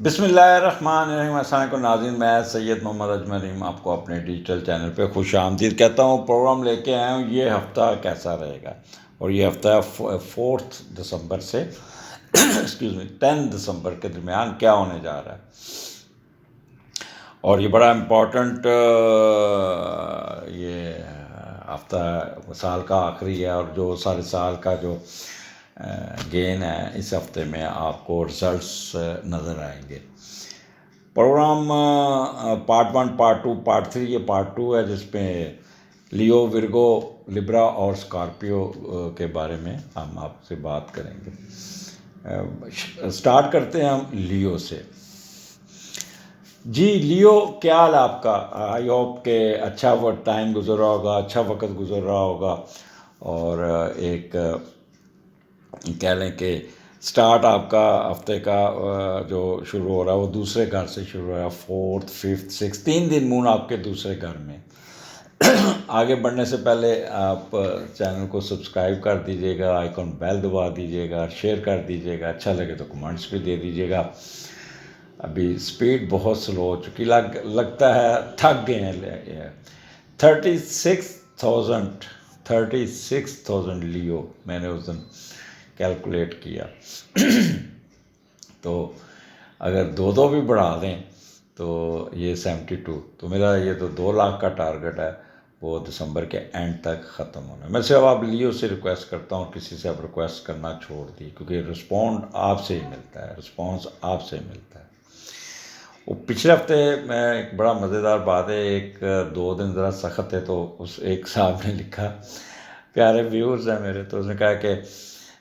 بسم اللہ الرحمن الرحیم۔ السلام علیکم ناظرین، میں سید محمد اجمل رحیم آپ کو اپنے ڈیجیٹل چینل پہ خوش آمدید کہتا ہوں۔ پروگرام لے کے آیا ہوں یہ ہفتہ کیسا رہے گا، اور یہ ہفتہ 4 دسمبر سے ایکسکیوز می 10 دسمبر کے درمیان کیا ہونے جا رہا ہے۔ اور یہ بڑا امپورٹنٹ یہ ہفتہ سال کا آخری ہے، اور جو سارے سال کا جو گین ہے اس ہفتے میں آپ کو رزلٹس نظر آئیں گے۔ پروگرام پارٹ 1 پارٹ 2 پارٹ 3، یہ پارٹ 2 ہے جس میں لیو، ورگو، لبرا اور اسکارپیو کے بارے میں ہم آپ سے بات کریں گے۔ سٹارٹ کرتے ہیں ہم لیو سے۔ جی لیو، کیا حال آپ کا؟ آئی ہوپ کہ اچھا ٹائم گزر رہا ہوگا، اچھا وقت گزر رہا ہوگا، اور ایک کہہ لیں کہ سٹارٹ آپ کا ہفتے کا جو شروع ہو رہا ہے وہ دوسرے گھر سے شروع ہو رہا ہے۔ 4th 5th 6th 3 دن مون آپ کے دوسرے گھر میں۔ آگے بڑھنے سے پہلے آپ چینل کو سبسکرائب کر دیجیے گا، آئیکن بیل دبا دیجیے گا، شیئر کر دیجیے گا، اچھا لگے تو کمنٹس بھی دے دیجیے گا۔ ابھی سپیڈ بہت سلو ہو چکی، لگتا ہے تھک گئے ہیں۔ 36,000 لیو میں نے اس دن کیلکولیٹ کیا۔ تو اگر دو بھی بڑھا دیں تو یہ 72، تو میرا یہ تو 2 لاکھ کا ٹارگٹ ہے، وہ دسمبر کے اینڈ تک ختم ہونا ہے۔ میں سے اب لیو سے ریکویسٹ کرتا ہوں، کسی سے اب ریکویسٹ کرنا چھوڑ دی، کیونکہ رسپونڈ آپ سے ہی ملتا ہے، رسپانس آپ سے ملتا ہے۔ وہ پچھلے ہفتے میں ایک بڑا مزیدار بات ہے، 1-2 دن ذرا سخت ہے، تو اس ایک صاحب نے لکھا، پیارے ویورز ہیں میرے، تو اس نے کہا کہ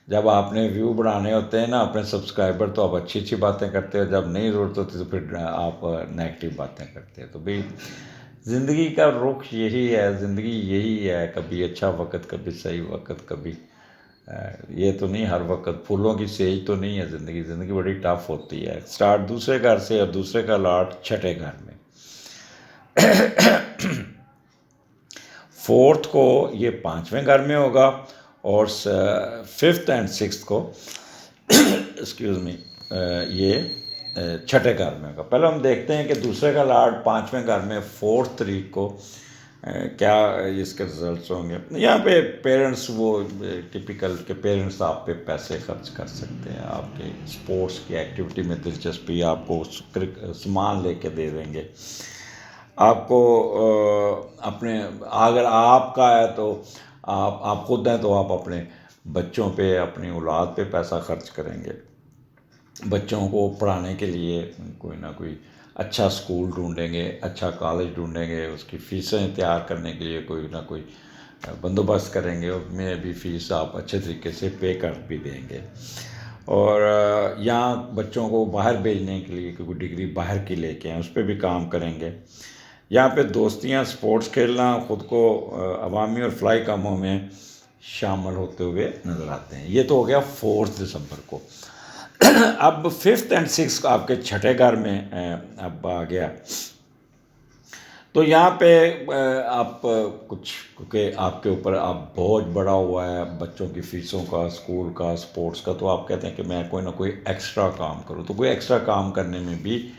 جب آپ نے ویو بڑھانے ہوتے ہیں نا اپنے سبسکرائبر، تو آپ اچھی اچھی باتیں کرتے ہو، جب نہیں ضرورت ہوتی تو پھر آپ نیگیٹو باتیں کرتے ہیں۔ تو بھئی زندگی کا رخ یہی ہے، زندگی یہی ہے، کبھی اچھا وقت، کبھی صحیح وقت، کبھی یہ تو نہیں ہر وقت پھولوں کی سیج تو نہیں ہے زندگی بڑی ٹف ہوتی ہے۔ سٹارٹ دوسرے گھر سے، اور دوسرے کا لاٹ چھٹے گھر میں۔ 4th کو یہ 5ویں گھر میں ہوگا، اور 5th اینڈ 6th کو ایکسکیوز می یہ چھٹے گھر میں ہوگا۔ پہلے ہم دیکھتے ہیں کہ دوسرے کا لاٹ 5ویں گھر میں 4 تاریخ کو کیا اس کے رزلٹس ہوں گے۔ یہاں پہ پیرنٹس وہ ٹپیکل کہ پیرنٹس آپ پہ پیسے خرچ کر سکتے ہیں، آپ کے اسپورٹس کی ایکٹیویٹی میں دلچسپی، آپ کو سامان لے کے دے دیں گے، آپ کو اپنے، اگر آپ کا ہے تو آپ خود ہیں تو آپ اپنے بچوں پہ، اپنی اولاد پہ پیسہ خرچ کریں گے، بچوں کو پڑھانے کے لیے کوئی نہ کوئی اچھا سکول ڈھونڈیں گے، اچھا کالج ڈھونڈیں گے، اس کی فیسیں تیار کرنے کے لیے کوئی نہ کوئی بندوبست کریں گے، اس میں بھی فیس آپ اچھے طریقے سے پے کر بھی دیں گے۔ اور یہاں بچوں کو باہر بھیجنے کے لیے کوئی ڈگری باہر کی لے کے آئیں، اس پہ بھی کام کریں گے۔ یہاں پہ دوستیاں، سپورٹس کھیلنا، خود کو عوامی اور فلاحی کاموں میں شامل ہوتے ہوئے نظر آتے ہیں۔ یہ تو ہو گیا 4 دسمبر کو۔ اب 5th اینڈ 6th آپ کے چھٹے گھر میں اب آ گیا، تو یہاں پہ آپ کچھ، کیونکہ آپ کے اوپر آپ بوجھ بڑا ہوا ہے بچوں کی فیسوں کا، اسکول کا، سپورٹس کا، تو آپ کہتے ہیں کہ میں کوئی نہ کوئی ایکسٹرا کام کروں۔ تو کوئی ایکسٹرا کام کرنے میں بھی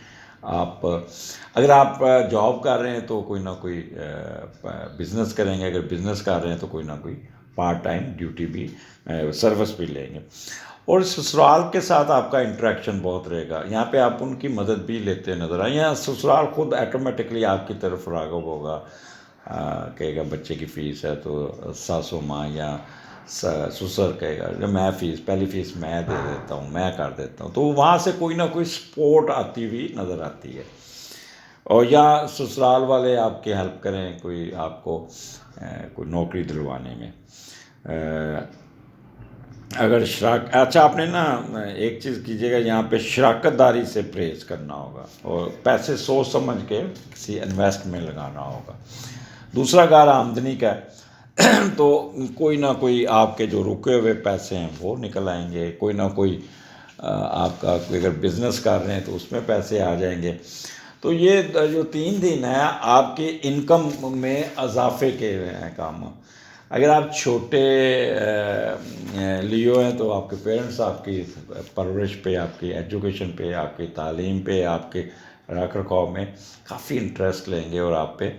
آپ، اگر آپ جاب کر رہے ہیں تو کوئی نہ کوئی بزنس کریں گے، اگر بزنس کر رہے ہیں تو کوئی نہ کوئی پارٹ ٹائم ڈیوٹی بھی، سروس بھی لیں گے۔ اور سسرال کے ساتھ آپ کا انٹریکشن بہت رہے گا، یہاں پہ آپ ان کی مدد بھی لیتے نظر آئیں، یہاں سسرال خود ایٹومیٹکلی آپ کی طرف راغب ہوگا، کہے گا بچے کی فیس ہے تو ساسو ماں یا سسر کہے گا کہ میں پہلی فیس میں دے دیتا ہوں، میں کر دیتا ہوں، تو وہاں سے کوئی نہ کوئی سپورٹ آتی ہوئی نظر آتی ہے۔ اور یا سسرال والے آپ کی ہیلپ کریں، کوئی آپ کو کوئی نوکری دلوانے میں، اگر اچھا آپ نے نا ایک چیز کیجیے گا، یہاں پہ شراکت داری سے پرہیز کرنا ہوگا، اور پیسے سوچ سمجھ کے کسی انویسٹ میں لگانا ہوگا۔ دوسرا گھر آمدنی کا ہے، تو کوئی نہ کوئی آپ کے جو رکے ہوئے پیسے ہیں وہ نکل آئیں گے، کوئی نہ کوئی آپ کا اگر بزنس کر رہے ہیں تو اس میں پیسے آ جائیں گے۔ تو یہ جو 3 دن ہیں آپ کی انکم میں اضافے کے ہیں کام۔ اگر آپ چھوٹے لیو ہیں تو آپ کے پیرنٹس آپ کی پرورش پہ، آپ کی ایجوکیشن پہ، آپ کی تعلیم پہ، آپ کے رکھ رکھاؤ میں کافی انٹرسٹ لیں گے اور آپ پہ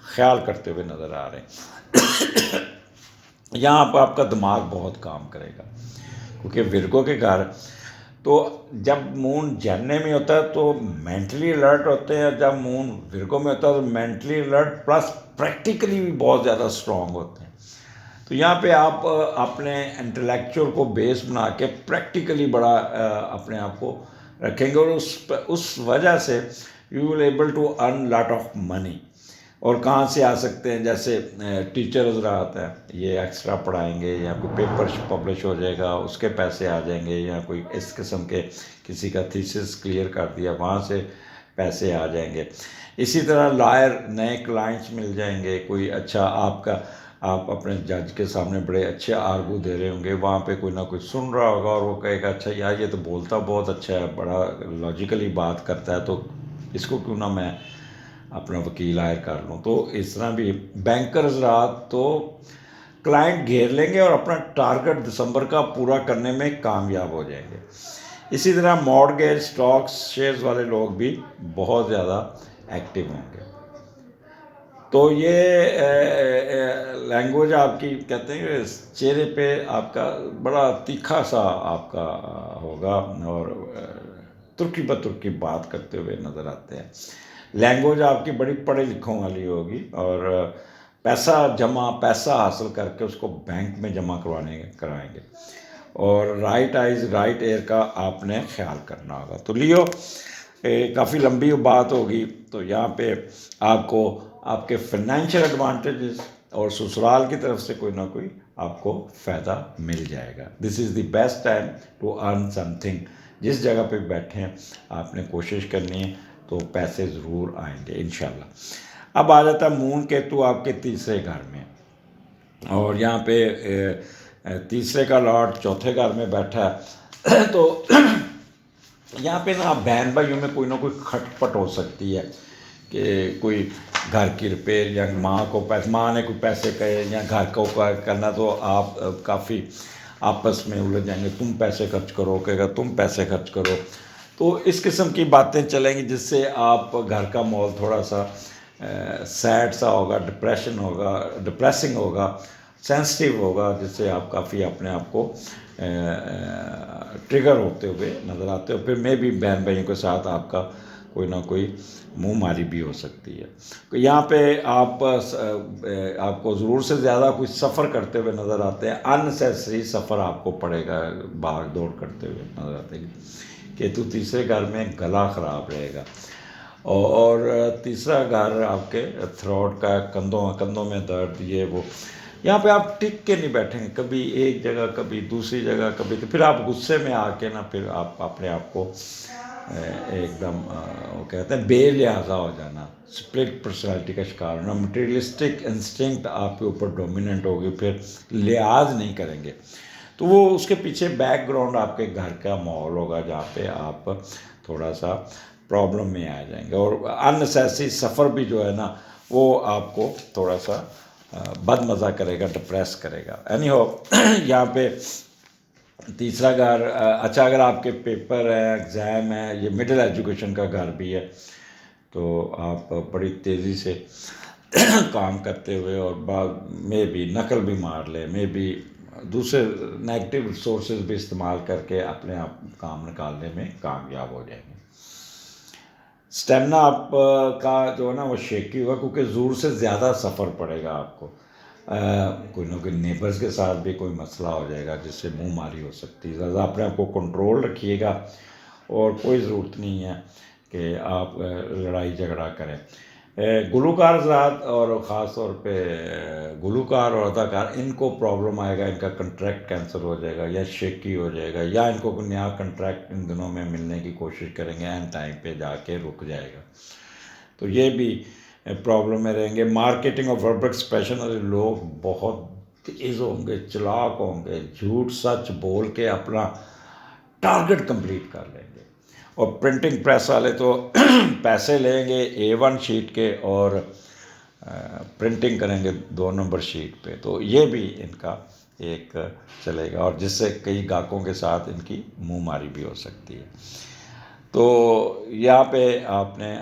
خیال کرتے ہوئے نظر آ رہے ہیں۔ یہاں پہ آپ کا دماغ بہت کام کرے گا، کیونکہ ورگو کے گھر تو جب مون جاننے میں ہوتا ہے تو مینٹلی الرٹ ہوتے ہیں، جب مون ورگو میں ہوتا ہے تو مینٹلی الرٹ پلس پریکٹیکلی بھی بہت زیادہ اسٹرانگ ہوتے ہیں۔ تو یہاں پہ آپ اپنے انٹلیکچوئل کو بیس بنا کے پریکٹیکلی بڑا اپنے آپ کو رکھیں گے، اور اس وجہ سے you will able to earn lot of money. اور کہاں سے آ سکتے ہیں؟ جیسے ٹیچر حضرات ہیں، یہ ایکسٹرا پڑھائیں گے، یا کوئی پیپر پبلش ہو جائے گا اس کے پیسے آ جائیں گے، یا کوئی اس قسم کے کسی کا تھیسس کلیئر کر دیا وہاں سے پیسے آ جائیں گے۔ اسی طرح لائر، نئے کلائنٹس مل جائیں گے، کوئی اچھا آپ اپنے جج کے سامنے بڑے اچھے آرگو دے رہے ہوں گے، وہاں پہ کوئی نہ کوئی سن رہا ہوگا اور وہ کہے گا اچھا یار یہ تو بولتا بہت اچھا ہے، بڑا لاجیکلی بات کرتا ہے، تو اس کو کیوں نہ میں اپنا وکیل ہائر کر لوں۔ تو اس طرح بھی بینکر حضرات تو کلائنٹ گھیر لیں گے اور اپنا ٹارگٹ دسمبر کا پورا کرنے میں کامیاب ہو جائیں گے۔ اسی طرح مارگیج، سٹاکس، شیئرز والے لوگ بھی بہت زیادہ ایکٹیو ہوں گے۔ تو یہ لینگویج آپ کی کہتے ہیں کہ چہرے پہ آپ کا بڑا تیکھا سا آپ کا ہوگا، اور ترکی بترکی بات کرتے ہوئے نظر آتے ہیں۔ لینگویج آپ کی بڑی پڑھے لکھوں والی ہوگی، اور پیسہ حاصل کر کے اس کو بینک میں جمع کرائیں گے، اور رائٹ آئیز رائٹ ایئر کا آپ نے خیال کرنا ہوگا۔ تو لیو کافی لمبی بات ہوگی، تو یہاں پہ آپ کو آپ کے فائنینشیل ایڈوانٹیجز اور سسرال کی طرف سے کوئی نہ کوئی آپ کو فائدہ مل جائے گا۔ This is the best time to earn something. جس جگہ پہ بیٹھے ہیں آپ نے کوشش کرنی ہے تو پیسے ضرور آئیں گے انشاءاللہ۔ اب آ جاتا ہے مون کیتو آپ کے تیسرے گھر میں، اور یہاں پہ تیسرے کا لاٹ چوتھے گھر میں بیٹھا ہے، تو یہاں پہ نا بہن بھائیوں میں کوئی نہ کوئی کھٹ پٹ ہو سکتی ہے، کہ کوئی گھر کی ریپیئر، یا ماں نے کوئی پیسے کہے یا گھر کو کرنا، تو آپ کافی آپس میں الجھ جائیں گے، تم پیسے خرچ کرو، کہے گا تم پیسے خرچ کرو۔ تو اس قسم کی باتیں چلیں گی، جس سے آپ گھر کا ماحول تھوڑا سا سیڈ سا ہوگا، ڈپریسنگ ہوگا، سینسٹیو ہوگا، جس سے آپ کافی اپنے آپ کو ٹریگر ہوتے ہوئے نظر آتے ہو۔ پھر میں بھی بہن بھائیوں کے ساتھ آپ کا کوئی نہ کوئی منہ ماری بھی ہو سکتی ہے۔ یہاں پہ آپ کو ضرور سے زیادہ کوئی سفر کرتے ہوئے نظر آتے ہیں، اننیسیسری سفر آپ کو پڑے گا، بھاگ دوڑ کرتے ہوئے نظر آتے ہیں۔ کہ تو تیسرے گھر میں گلا خراب رہے گا، اور تیسرا گھر آپ کے تھروٹ کا، کندھوں میں درد، یہ وہ۔ یہاں پہ آپ ٹک کے نہیں بیٹھیں گے، کبھی ایک جگہ کبھی دوسری جگہ، کبھی تو پھر آپ غصے میں آ کے نا پھر آپ اپنے آپ کو ایک دم وہ کہتے ہیں بے لحاظہ ہو جانا، سپلٹ پرسنالٹی کا شکار ہونا، مٹیریلسٹک انسٹنکٹ آپ کے اوپر ڈومیننٹ ہوگی، پھر لحاظ نہیں کریں گے۔ تو وہ اس کے پیچھے بیک گراؤنڈ آپ کے گھر کا ماحول ہوگا، جہاں پہ آپ تھوڑا سا پرابلم میں آ جائیں گے، اور اننیسیسری سفر بھی جو ہے نا وہ آپ کو تھوڑا سا بد مزہ کرے گا، ڈپریس کرے گا۔ اینی ہو یہاں پہ تیسرا گھر اچھا، اگر آپ کے پیپر ہے، ایگزام ہے، یہ مڈل ایجوکیشن کا گھر بھی ہے، تو آپ بڑی تیزی سے کام کرتے ہوئے، اور بعد میں بھی نقل بھی مار لیں، میں بھی دوسرے نیگیٹو سورسز بھی استعمال کر کے اپنے آپ کام نکالنے میں کامیاب ہو جائیں گے۔ اسٹیمنا آپ کا جو ہے نا وہ شیکی ہوگا، کیونکہ زور سے زیادہ سفر پڑے گا آپ کو، کوئی نہ کوئی نیبرز کے ساتھ بھی کوئی مسئلہ ہو جائے گا جس سے منہ ماری ہو سکتی ہے۔ لہٰذا اپنے آپ کو کنٹرول رکھیے گا، اور کوئی ضرورت نہیں ہے کہ آپ لڑائی جھگڑا کریں۔ گلوکار حضرات، اور خاص طور پہ گلوکار اور اداکار، ان کو پرابلم آئے گا، ان کا کنٹریکٹ کینسل ہو جائے گا، یا شیکی ہو جائے گا، یا ان کو کوئی نیا کنٹریکٹ ان دنوں میں ملنے کی کوشش کریں گے، اینڈ ٹائم پہ جا کے رک جائے گا، تو یہ بھی پرابلم میں رہیں گے۔ مارکیٹنگ اور پبلک ایکسپریشن والے لوگ بہت تیز ہوں گے، چلاک ہوں گے، جھوٹ سچ بول کے اپنا ٹارگٹ کمپلیٹ کر لیں گے۔ اور پرنٹنگ پریس والے تو پیسے لیں گے A1 شیٹ کے، اور پرنٹنگ کریں گے 2 نمبر شیٹ پہ، تو یہ بھی ان کا ایک چلے گا، اور جس سے کئی گاہکوں کے ساتھ ان کی منہ ماری بھی ہو سکتی ہے۔ تو یہاں پہ آپ نے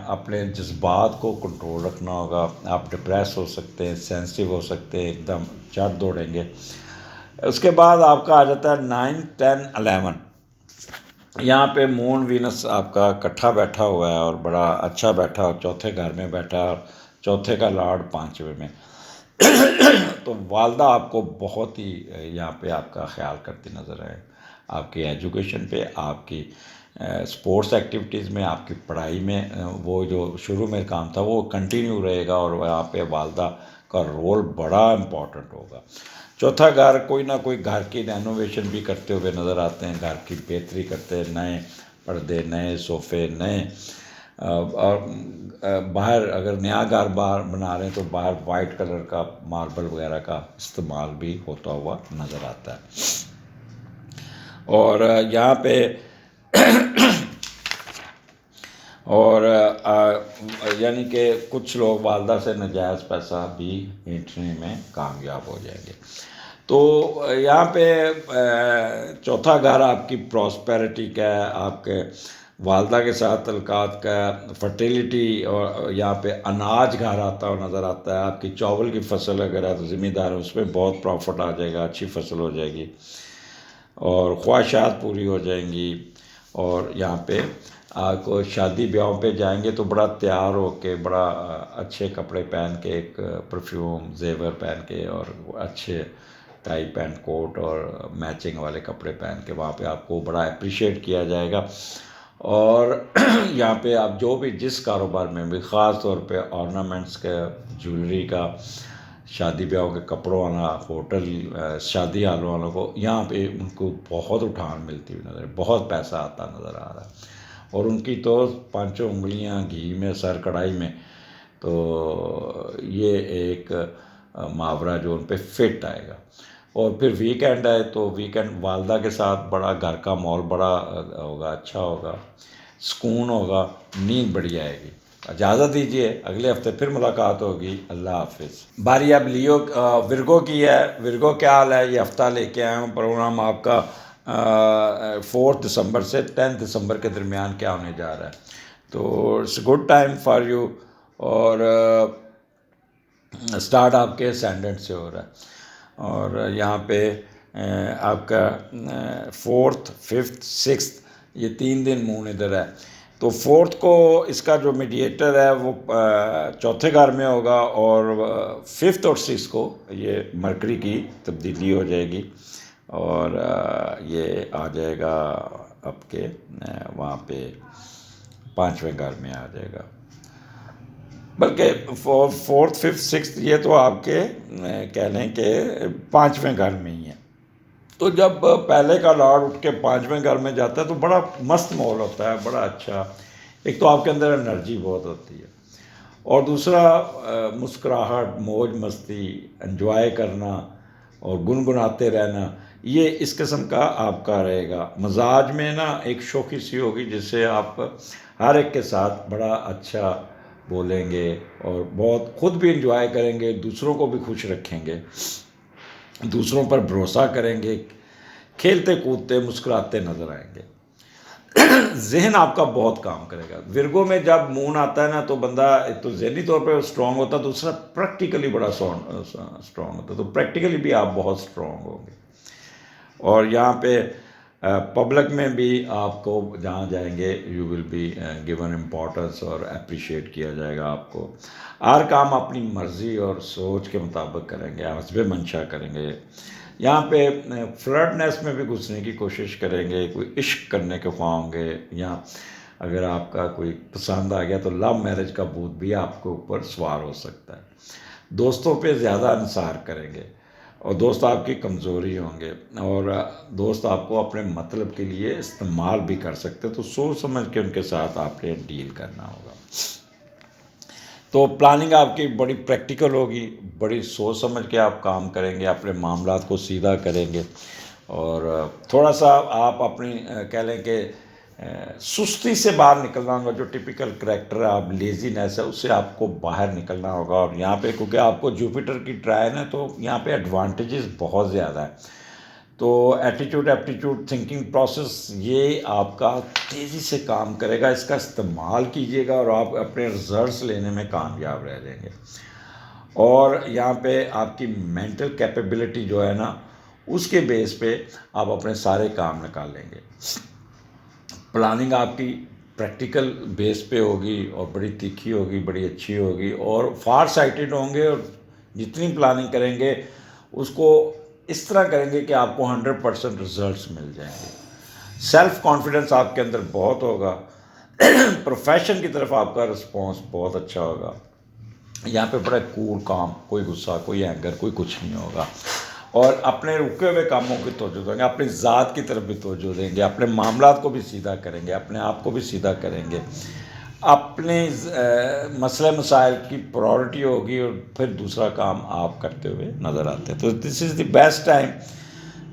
اپنے جذبات کو کنٹرول رکھنا ہوگا۔ آپ ڈپریس ہو سکتے ہیں، سینسٹیو ہو سکتے ہیں، ایک دم چڑھ دوڑیں گے۔ اس کے بعد آپ کا آ جاتا ہے 9، 10، 11۔ یہاں پہ مون وینس آپ کا اکٹھا بیٹھا ہوا ہے اور بڑا اچھا بیٹھا، اور چوتھے گھر میں بیٹھا، اور چوتھے کا لارڈ 5ویں میں۔ تو والدہ آپ کو بہت ہی یہاں پہ آپ کا خیال کرتی نظر آئے، آپ کی ایجوکیشن پہ، آپ کی اسپورٹس ایکٹیویٹیز میں، آپ کی پڑھائی میں۔ وہ جو شروع میں کام تھا وہ کنٹینیو رہے گا، اور یہاں پہ والدہ کا رول بڑا امپورٹنٹ ہوگا۔ چوتھا گھر، کوئی نہ کوئی گھر کی رینوویشن بھی کرتے ہوئے نظر آتے ہیں، گھر کی بہتری کرتے ہیں، نئے پردے، نئے صوفے، نئے اور باہر اگر نیا گھر باہر بنا رہے ہیں تو باہر وائٹ کلر کا ماربل وغیرہ کا استعمال بھی ہوتا ہوا نظر آتا ہے۔ اور یہاں پہ اور یعنی کہ کچھ لوگ والدہ سے ناجائز پیسہ بھی اینٹنے میں کامیاب ہو جائیں گے۔ تو یہاں پہ چوتھا گھر آپ کی پراسپیرٹی کا ہے، آپ کے والدہ کے ساتھ تعلقات کا، فرٹیلیٹی، اور یہاں پہ اناج گھر آتا ہوا نظر آتا ہے۔ آپ کی چاول کی فصل اگر ہے تو ذمہ دار ہے، اس میں بہت پروفٹ آ جائے گا، اچھی فصل ہو جائے گی، اور خواہشات پوری ہو جائیں گی۔ اور یہاں پہ آپ کو شادی بیاہوں پہ جائیں گے تو بڑا تیار ہو کے، بڑا اچھے کپڑے پہن کے، ایک پرفیوم زیور پہن کے، اور اچھے ٹائی پینٹ کوٹ اور میچنگ والے کپڑے پہن کے وہاں پہ آپ کو بڑا اپریشیٹ کیا جائے گا۔ اور یہاں پہ آپ جو بھی جس کاروبار میں بھی، خاص طور پہ آرنامنٹس کا، جویلری کا، شادی بیاہوں کے کپڑوں والا، ہوٹل، شادی ہال والوں کو، یہاں پہ ان کو بہت اٹھان ملتی ہوئی نظر، بہت پیسہ آتا نظر آ رہا ہے، اور ان کی تو 5 انگلیاں گھی میں، سر کڑھائی میں۔ تو یہ ایک محاورہ جو ان پہ فٹ آئے گا۔ اور پھر ویکینڈ ہے تو ویکینڈ والدہ کے ساتھ بڑا گھر کا ماحول بڑا ہوگا، اچھا ہوگا، سکون ہوگا، نیند بڑی آئے گی۔ اجازت دیجیے، اگلے ہفتے پھر ملاقات ہوگی۔ اللہ حافظ۔ باری اب لیو ورگو کی ہے۔ ورگو کیا حال ہے؟ یہ ہفتہ لے کے آیا ہوں پروگرام آپ کا 4 دسمبر سے 10 دسمبر کے درمیان کیا ہونے جا رہا ہے۔ تو it's good time for you, اور سٹارٹ آپ کے اسینڈنٹ سے ہو رہا ہے، اور یہاں پہ آپ کا 4th، 5th، 6th، یہ 3 دن مون ادھر ہے۔ تو 4th کو اس کا جو میڈیٹر ہے وہ چوتھے گھر میں ہوگا، اور 5th اور 6th کو یہ مرکری کی تبدیلی ہو جائے گی، اور یہ آ جائے گا آپ کے وہاں پہ 5ویں گھر میں آ جائے گا، بلکہ 4th، 5th، 6th یہ تو آپ کے کہہ لیں کہ 5ویں گھر میں ہی ہے۔ تو جب پہلے کا لارڈ اٹھ کے 5ویں گھر میں جاتا ہے تو بڑا مست ماحول ہوتا ہے، بڑا اچھا۔ ایک تو آپ کے اندر انرجی بہت ہوتی ہے، اور دوسرا مسکراہٹ، موج مستی، انجوائے کرنا اور گنگناتے رہنا، یہ اس قسم کا آپ کا رہے گا۔ مزاج میں نا ایک شوخی سی ہوگی، جس سے آپ ہر ایک کے ساتھ بڑا اچھا بولیں گے، اور بہت خود بھی انجوائے کریں گے، دوسروں کو بھی خوش رکھیں گے، دوسروں پر بھروسہ کریں گے، کھیلتے کودتے مسکراتے نظر آئیں گے۔ ذہن آپ کا بہت کام کرے گا۔ ورگو میں جب مون آتا ہے نا تو بندہ ایک تو ذہنی طور پہ اسٹرانگ ہوتا ہے، دوسرا پریکٹیکلی بڑا اسٹرانگ ہوتا ہے، تو پریکٹیکلی بھی آپ بہت اسٹرانگ ہوں گے، اور یہاں پہ پبلک میں بھی آپ کو جہاں جائیں گے you will be given importance, اور اپریشیٹ کیا جائے گا آپ کو۔ ہر کام اپنی مرضی اور سوچ کے مطابق کریں گے، حسب منشا کریں گے۔ یہاں پہ فلرٹنیس میں بھی گھسنے کی کوشش کریں گے، کوئی عشق کرنے کے خواہاں ہوں گے، یا اگر آپ کا کوئی پسند آ گیا تو لو میرج کا بھوت بھی آپ کے اوپر سوار ہو سکتا ہے۔ دوستوں پہ زیادہ انحصار کریں گے، اور دوست آپ کی کمزوری ہوں گے، اور دوست آپ کو اپنے مطلب کے لیے استعمال بھی کر سکتے، تو سوچ سمجھ کے ان کے ساتھ آپ نے ڈیل کرنا ہوگا۔ تو پلاننگ آپ کی بڑی پریکٹیکل ہوگی، بڑی سوچ سمجھ کے آپ کام کریں گے، اپنے معاملات کو سیدھا کریں گے، اور تھوڑا سا آپ اپنی کہہ لیں کہ سستی سے باہر نکلنا ہوگا. جو ٹپیکل کریکٹر آپ لیزینس ہے اس سے آپ کو باہر نکلنا ہوگا. اور یہاں پہ کیونکہ آپ کو جوپیٹر کی ٹرائن ہے تو یہاں پہ ایڈوانٹیجز بہت زیادہ ہیں. تو ایٹیٹیوڈ ایپٹیٹیوڈ تھنکنگ پروسیس یہ آپ کا تیزی سے کام کرے گا. اس کا استعمال کیجیے گا اور آپ اپنے رزلٹس لینے میں کامیاب رہ جائیں گے. اور یہاں پہ آپ کی مینٹل کیپیبلٹی جو ہے نا اس کے بیس پہ آپ اپنے سارے کام نکال لیں گے. پلاننگ آپ کی پریکٹیکل بیس پہ ہوگی اور بڑی تیکھی ہوگی, بڑی اچھی ہوگی اور فار سائٹڈ ہوں گے. اور جتنی پلاننگ کریں گے اس کو اس طرح کریں گے کہ آپ کو 100% رزلٹس مل جائیں گے. سیلف کانفیڈنس آپ کے اندر بہت ہوگا. پروفیشن کی طرف آپ کا رسپانس بہت اچھا ہوگا. یہاں پہ بڑا کول کام, کوئی غصہ, کوئی اینگر, کوئی کچھ نہیں ہوگا. اور اپنے رکے ہوئے کاموں کی توجہ دیں گے, اپنی ذات کی طرف بھی توجہ دیں گے, اپنے معاملات کو بھی سیدھا کریں گے, اپنے آپ کو بھی سیدھا کریں گے. اپنے مسئلے مسائل کی پرائورٹی ہوگی اور پھر دوسرا کام آپ کرتے ہوئے نظر آتے ہیں. تو this is the best time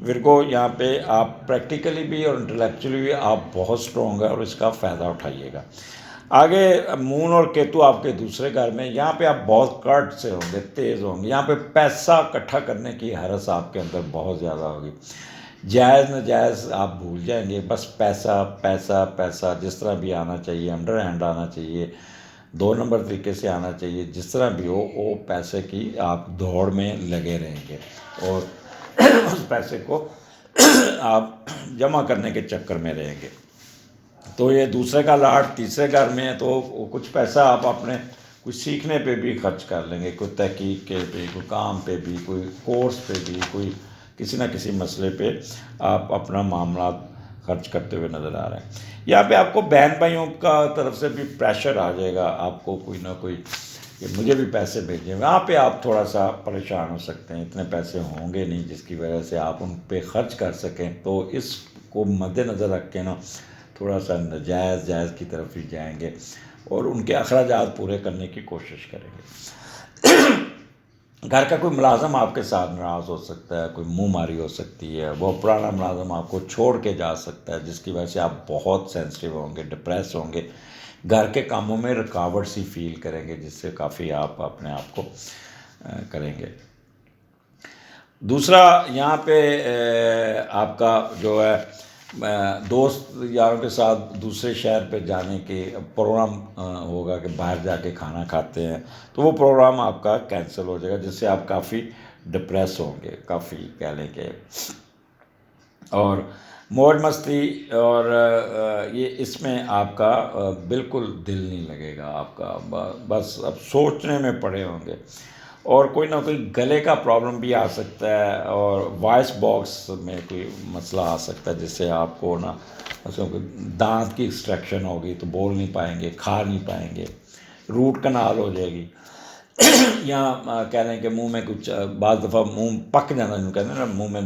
Virgo. یہاں پہ آپ پریکٹیکلی بھی اور انٹلیکچولی بھی آپ بہت اسٹرانگ ہے اور اس کا فائدہ اٹھائیے گا. آگے مون اور کیتو آپ کے دوسرے گھر میں, یہاں پہ آپ بہت کٹ سے ہوں گے, تیز ہوں گے. یہاں پہ پیسہ اکٹھا کرنے کی حرص آپ کے اندر بہت زیادہ ہوگی. جائز ناجائز آپ بھول جائیں گے. بس پیسہ پیسہ پیسہ جس طرح بھی آنا چاہیے, انڈر ہینڈ آنا چاہیے, 2 نمبر طریقے سے آنا چاہیے, جس طرح بھی ہو وہ پیسے کی آپ دوڑ میں لگے رہیں گے اور اس پیسے کو آپ جمع کرنے کے چکر میں رہیں گے. تو یہ دوسرے کا لاٹ تیسرے گھر میں ہے تو کچھ پیسہ آپ اپنے کچھ سیکھنے پہ بھی خرچ کر لیں گے, کوئی تحقیق کے پہ, کوئی کام پہ بھی, کوئی کورس پہ بھی, کوئی کسی نہ کسی مسئلے پہ آپ اپنا معاملات خرچ کرتے ہوئے نظر آ رہے ہیں. یہاں پہ آپ کو بہن بھائیوں کا طرف سے بھی پریشر آ جائے گا, آپ کو کوئی نہ کوئی کہ مجھے بھی پیسے بھیجیں. وہاں پہ آپ تھوڑا سا پریشان ہو سکتے ہیں, اتنے پیسے ہوں گے نہیں جس کی وجہ سے آپ ان پہ خرچ کر سکیں. تو اس کو مد نظر رکھ کے نا تھوڑا سا ناجائز جائز کی طرف ہی جائیں گے اور ان کے اخراجات پورے کرنے کی کوشش کریں گے. گھر کا کوئی ملازم آپ کے ساتھ ناراض ہو سکتا ہے, کوئی منہ ماری ہو سکتی ہے, وہ پرانا ملازم آپ کو چھوڑ کے جا سکتا ہے جس کی وجہ سے آپ بہت سینسٹیو ہوں گے, ڈپریس ہوں گے, گھر کے کاموں میں رکاوٹ سی فیل کریں گے, جس سے کافی آپ اپنے آپ کو کریں گے. دوسرا یہاں پہ آپ کا جو ہے دوست یاروں کے ساتھ دوسرے شہر پہ جانے کے پروگرام ہوگا کہ باہر جا کے کھانا کھاتے ہیں, تو وہ پروگرام آپ کا کینسل ہو جائے گا جس سے آپ کافی ڈپریس ہوں گے, کافی کہہ لیں کہ. اور موج مستی اور یہ اس میں آپ کا بالکل دل نہیں لگے گا آپ کا, بس اب سوچنے میں پڑے ہوں گے. اور کوئی نہ کوئی گلے کا پرابلم بھی آ سکتا ہے اور وائس باکس میں کوئی مسئلہ آ سکتا ہے جس سے آپ کو نا دانت کی ایکسٹریکشن ہوگی تو بول نہیں پائیں گے, کھا نہیں پائیں گے, روٹ کنال ہو جائے گی. یا کہہ لیں کہ منہ میں کچھ بعض دفعہ منہ پک جانا, جو کہتے ہیں نا منہ میں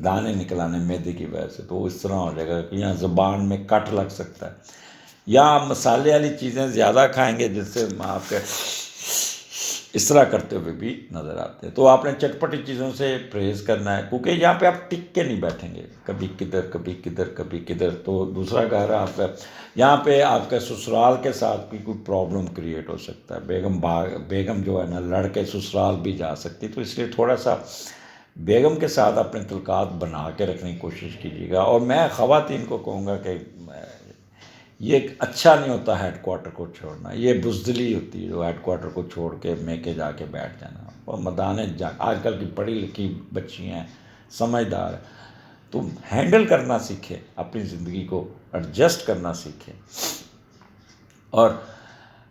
دانے نکل آنے میدے کی وجہ سے, تو اس طرح ہو جائے گا کہ یہاں زبان میں کٹ لگ سکتا ہے. یا مسالے والی چیزیں زیادہ کھائیں گے جس سے آپ کے اس طرح کرتے ہوئے بھی نظر آتے ہیں. تو آپ نے چٹپٹی چیزوں سے پرہیز کرنا ہے کیونکہ یہاں پہ آپ ٹک کے نہیں بیٹھیں گے, کبھی کدھر کبھی کدھر کبھی کدھر. تو دوسرا گھر آپ کا یہاں پہ آپ کے سسرال کے ساتھ بھی کوئی پرابلم کریٹ ہو سکتا ہے. بیگم جو ہے نا لڑ کے سسرال بھی جا سکتی, تو اس لیے تھوڑا سا بیگم کے ساتھ اپنے تعلقات بنا کے رکھنے کی کوشش کیجیے گا. اور میں خواتین کو کہوں گا کہ یہ اچھا نہیں ہوتا ہیڈ کوارٹر کو چھوڑنا, یہ بزدلی ہوتی ہے جو ہیڈ کوارٹر کو چھوڑ کے میکے جا کے بیٹھ جانا. اور مدانے آج کل کی پڑھی لکھی بچی ہیں, سمجھدار, تم ہینڈل کرنا سیکھیں, اپنی زندگی کو ایڈجسٹ کرنا سیکھیں. اور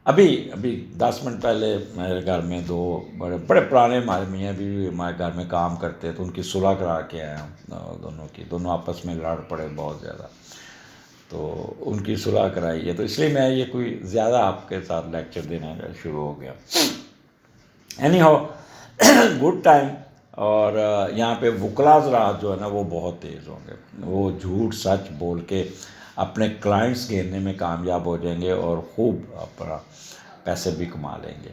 ابھی 10 منٹ پہلے میرے گھر میں 2 بڑے پرانے ہمارے میاں بیوی ہمارے گھر میں کام کرتے تو ان کی صلح کرا کے آیا ہوں. دونوں آپس میں لڑ پڑے بہت زیادہ, تو ان کی صلح کرائی ہے. تو اس لیے میں یہ کوئی زیادہ آپ کے ساتھ لیکچر دینا شروع ہو گیا. Any how good time. اور یہاں پہ وکلا حضرات جو ہے نا وہ بہت تیز ہوں گے, وہ جھوٹ سچ بول کے اپنے کلائنٹس گھیرنے میں کامیاب ہو جائیں گے اور خوب اپنا پیسے بھی کما لیں گے.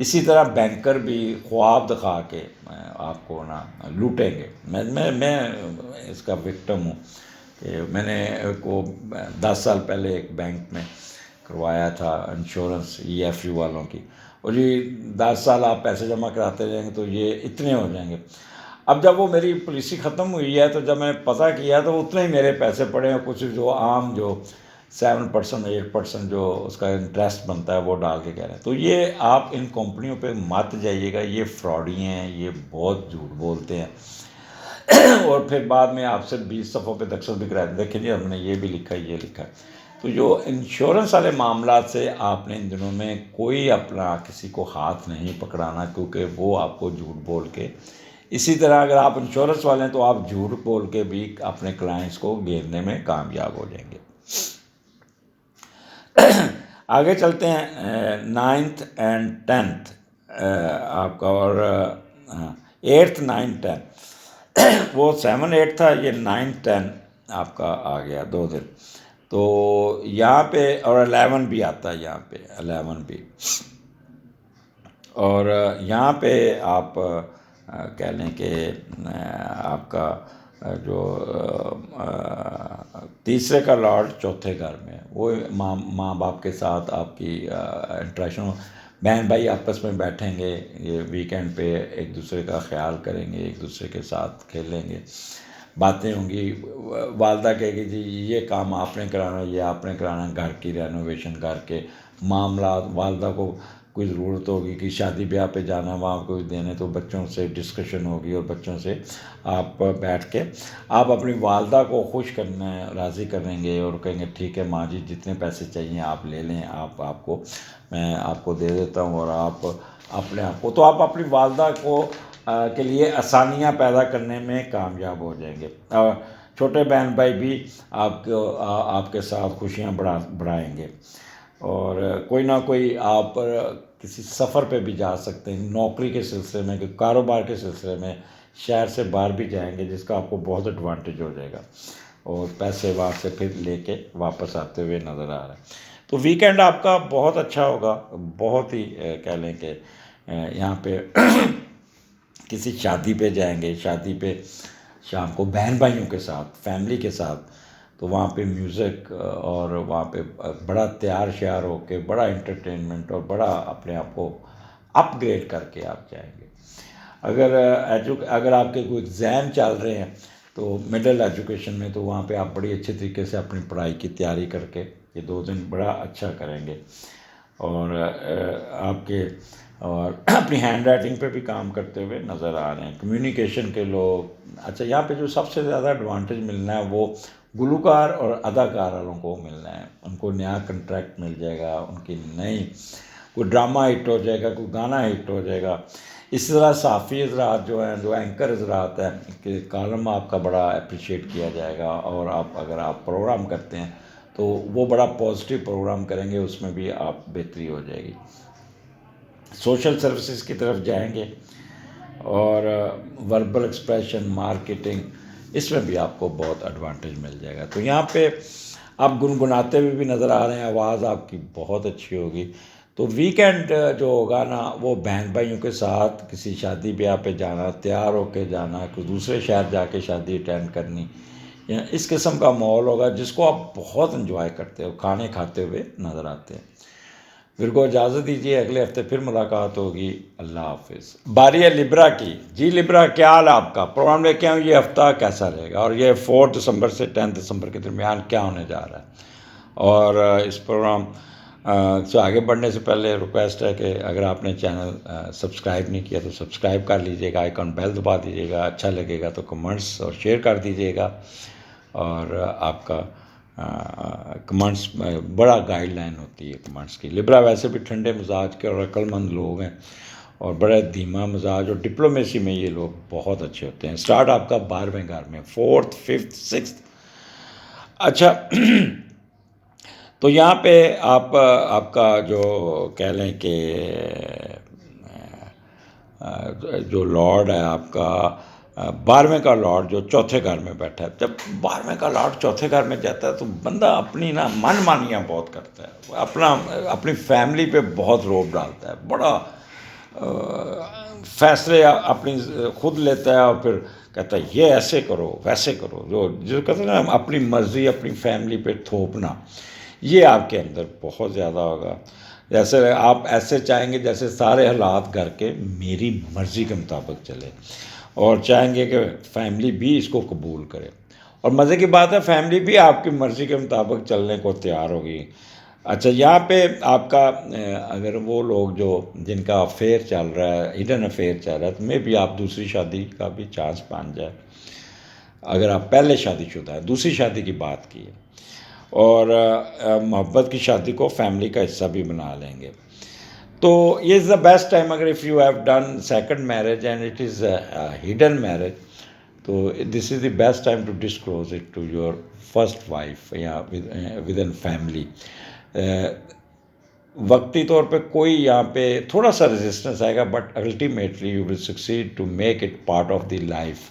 اسی طرح بینکر بھی خواب دکھا کے آپ کو نا لوٹیں گے. میں اس کا وکٹم ہوں کہ میں نے کو 10 سال پہلے ایک بینک میں کروایا تھا انشورنس EFU والوں کی، اور جی 10 سال آپ پیسے جمع کراتے جائیں گے تو یہ اتنے ہو جائیں گے۔ اب جب وہ میری پالیسی ختم ہوئی ہے تو جب میں نے پتہ کیا تو اتنے ہی میرے پیسے پڑے ہیں، کچھ جو عام جو 7% 8% جو اس کا انٹرسٹ بنتا ہے وہ ڈال کے کہہ رہے ہیں۔ تو یہ آپ ان کمپنیوں پہ مت جائیے گا، یہ فراڈی ہیں، یہ بہت جھوٹ بولتے ہیں، اور پھر بعد میں آپ سے 20 صفحوں پہ دکشت بھی کرا دیکھیں جی ہم نے یہ بھی لکھا ہے یہ لکھا ہے۔ تو جو انشورنس والے معاملات سے آپ نے ان دنوں میں کوئی اپنا کسی کو ہاتھ نہیں پکڑانا، کیونکہ وہ آپ کو جھوٹ بول کے، اسی طرح اگر آپ انشورنس والے ہیں تو آپ جھوٹ بول کے بھی اپنے کلائنٹس کو گھیرنے میں کامیاب ہو جائیں گے۔ آگے چلتے ہیں 9th and 10th آپ کا، اور 8th 9 10 وہ 7 8 تھا، یہ 9 10 آپ کا آ گیا 2 دن۔ تو یہاں پہ اور 11 بھی آتا ہے، یہاں پہ 11 بھی، اور یہاں پہ آپ کہہ لیں کہ آپ کا جو تیسرے کا لارڈ چوتھے گھر میں، وہ ماں باپ کے ساتھ آپ کی انٹریکشن، بہن بھائی آپس میں بیٹھیں گے، یہ ویکینڈ پہ ایک دوسرے کا خیال کریں گے، ایک دوسرے کے ساتھ کھیلیں گے، باتیں ہوں گی۔ والدہ کہے گی جی یہ کام آپ نے کرانا، یہ آپ نے کرانا، گھر کی رینوویشن، گھر کے معاملات، والدہ کو کوئی ضرورت ہوگی کہ شادی بیاہ پہ جانا، وہاں کوئی دینے، تو بچوں سے ڈسکشن ہوگی، اور بچوں سے آپ بیٹھ کے آپ اپنی والدہ کو خوش کرنا ہے، راضی کریں گے، اور کہیں گے ٹھیک ہے ماں جی جتنے پیسے چاہیے آپ لے لیں، آپ کو میں آپ کو دے دیتا ہوں، اور آپ اپنے آپ کو، تو آپ اپنی والدہ کو کے لیے آسانیاں پیدا کرنے میں کامیاب ہو جائیں گے۔ چھوٹے بہن بھائی بھی آپ کے ساتھ خوشیاں بڑھائیں گے، اور کوئی نہ کوئی آپ کسی سفر پہ بھی جا سکتے ہیں، نوکری کے سلسلے میں، کاروبار کے سلسلے میں شہر سے باہر بھی جائیں گے، جس کا آپ کو بہت ایڈوانٹیج ہو جائے گا، اور پیسے وہاں سے پھر لے کے واپس آتے ہوئے نظر آ رہا ہے۔ تو ویکینڈ آپ کا بہت اچھا ہوگا، بہت ہی کہہ لیں کہ یہاں پہ کسی شادی پہ جائیں گے، شادی پہ شام کو بہن بھائیوں کے ساتھ، فیملی کے ساتھ، تو وہاں پہ میوزک، اور وہاں پہ بڑا تیار شیار ہو کے، بڑا انٹرٹینمنٹ، اور بڑا اپنے آپ کو اپ گریڈ کر کے آپ جائیں گے۔ اگر آپ کے کوئی ایگزام چل رہے ہیں تو مڈل ایجوکیشن میں، تو وہاں پہ آپ بڑی اچھے طریقے سے اپنی پڑھائی کی تیاری کر کے یہ 2 دن بڑا اچھا کریں گے، اور آپ کے اور اپنی ہینڈ رائٹنگ پہ بھی کام کرتے ہوئے نظر آ رہے ہیں۔ کمیونیکیشن کے لوگ، اچھا یہاں پہ جو سب سے زیادہ ایڈوانٹیج ملنا ہے وہ گلوکار اور اداکار والوں کو ملنا ہے، ان کو نیا کنٹریکٹ مل جائے گا، ان کی نئی کوئی ڈرامہ ہٹ ہو جائے گا، کوئی گانا ہٹ ہو جائے گا۔ اس طرح صحافی حضرات جو ہیں، جو اینکر حضرات ہیں، کہ کالم آپ کا بڑا اپریشیٹ کیا جائے گا، اور اگر آپ پروگرام کرتے ہیں تو وہ بڑا پازیٹیو پروگرام کریں گے، اس میں بھی آپ بہتری ہو جائے گی۔ سوشل سروسز کی طرف جائیں گے، اور وربل ایکسپریشن، مارکیٹنگ، اس میں بھی آپ کو بہت ایڈوانٹیج مل جائے گا۔ تو یہاں پہ آپ گنگناتے ہوئے بھی نظر آ رہے ہیں، آواز آپ کی بہت اچھی ہوگی۔ تو ویکینڈ جو ہوگا نا، وہ بہن بھائیوں کے ساتھ کسی شادی بیاہ پہ جانا، تیار ہو کے جانا، کوئی دوسرے شہر جا کے شادی اٹینڈ کرنی، اس قسم کا ماحول ہوگا جس کو آپ بہت انجوائے کرتے ہو، کھانے کھاتے ہوئے نظر آتے ہیں۔ پھر کو اجازت دیجیے، اگلے ہفتے پھر ملاقات ہوگی۔ اللہ حافظ۔ باری ہے لبرا کی۔ جی لبرا، کیا حال ہے آپ کا؟ پروگرام لے کے آؤں، یہ ہفتہ کیسا رہے گا، اور یہ 4 دسمبر سے 10 دسمبر کے درمیان کیا ہونے جا رہا ہے؟ اور اس پروگرام سے آگے بڑھنے سے پہلے ریکویسٹ ہے کہ اگر آپ نے چینل سبسکرائب نہیں کیا تو سبسکرائب کر لیجیے گا، آئیکن بیل دبا دیجیے گا، اچھا لگے گا تو کمنٹس اور شیئر کر دیجیے گا، اور آپ کا کمنٹس بڑا گائیڈ لائن ہوتی ہے کمنٹس کی۔ لبرا ویسے بھی ٹھنڈے مزاج کے اور عقل مند لوگ ہیں، اور بڑے دھیما مزاج، اور ڈپلومیسی میں یہ لوگ بہت اچھے ہوتے ہیں۔ سٹارٹ آپ کا 12ویں گھر میں، 4th 5th 6th۔ اچھا تو یہاں پہ آپ کا جو کہہ لیں کہ جو لارڈ ہے آپ کا 12ویں کا لارڈ جو چوتھے گھر میں بیٹھا ہے، جب 12ویں کا لارڈ چوتھے گھر میں جاتا ہے تو بندہ اپنی من مانیاں بہت کرتا ہے، اپنی فیملی پہ بہت روب ڈالتا ہے، بڑا فیصلے اپنی خود لیتا ہے، اور پھر کہتا ہے یہ ایسے کرو ویسے کرو، جو کہتے ہیں نا اپنی مرضی اپنی فیملی پہ تھوپنا، یہ آپ کے اندر بہت زیادہ ہوگا. جیسے آپ ایسے چاہیں گے جیسے سارے حالات گھر کے میری مرضی کے مطابق چلے، اور چاہیں گے کہ فیملی بھی اس کو قبول کرے. اور مزے کی بات ہے فیملی بھی آپ کی مرضی کے مطابق چلنے کو تیار ہوگی. اچھا یہاں پہ آپ کا اگر وہ لوگ جو جن کا افیئر چل رہا ہے، ہڈن افیئر چل رہا ہے، تو میں بھی آپ دوسری شادی کا بھی چانس بن جائے. اگر آپ پہلے شادی شدہ ہے، دوسری شادی کی بات کی ہے، اور محبت کی شادی کو فیملی کا حصہ بھی بنا لیں گے، تو یہ از دا بیسٹ ٹائم. اگر if you have done second marriage and it is hidden marriage, تو this is the best time to disclose it to your first wife یا ود ان فیملی. وقتی طور پہ کوئی یہاں پہ تھوڑا سا ریزسٹنس آئے گا، but ultimately you will succeed to make it part of the life.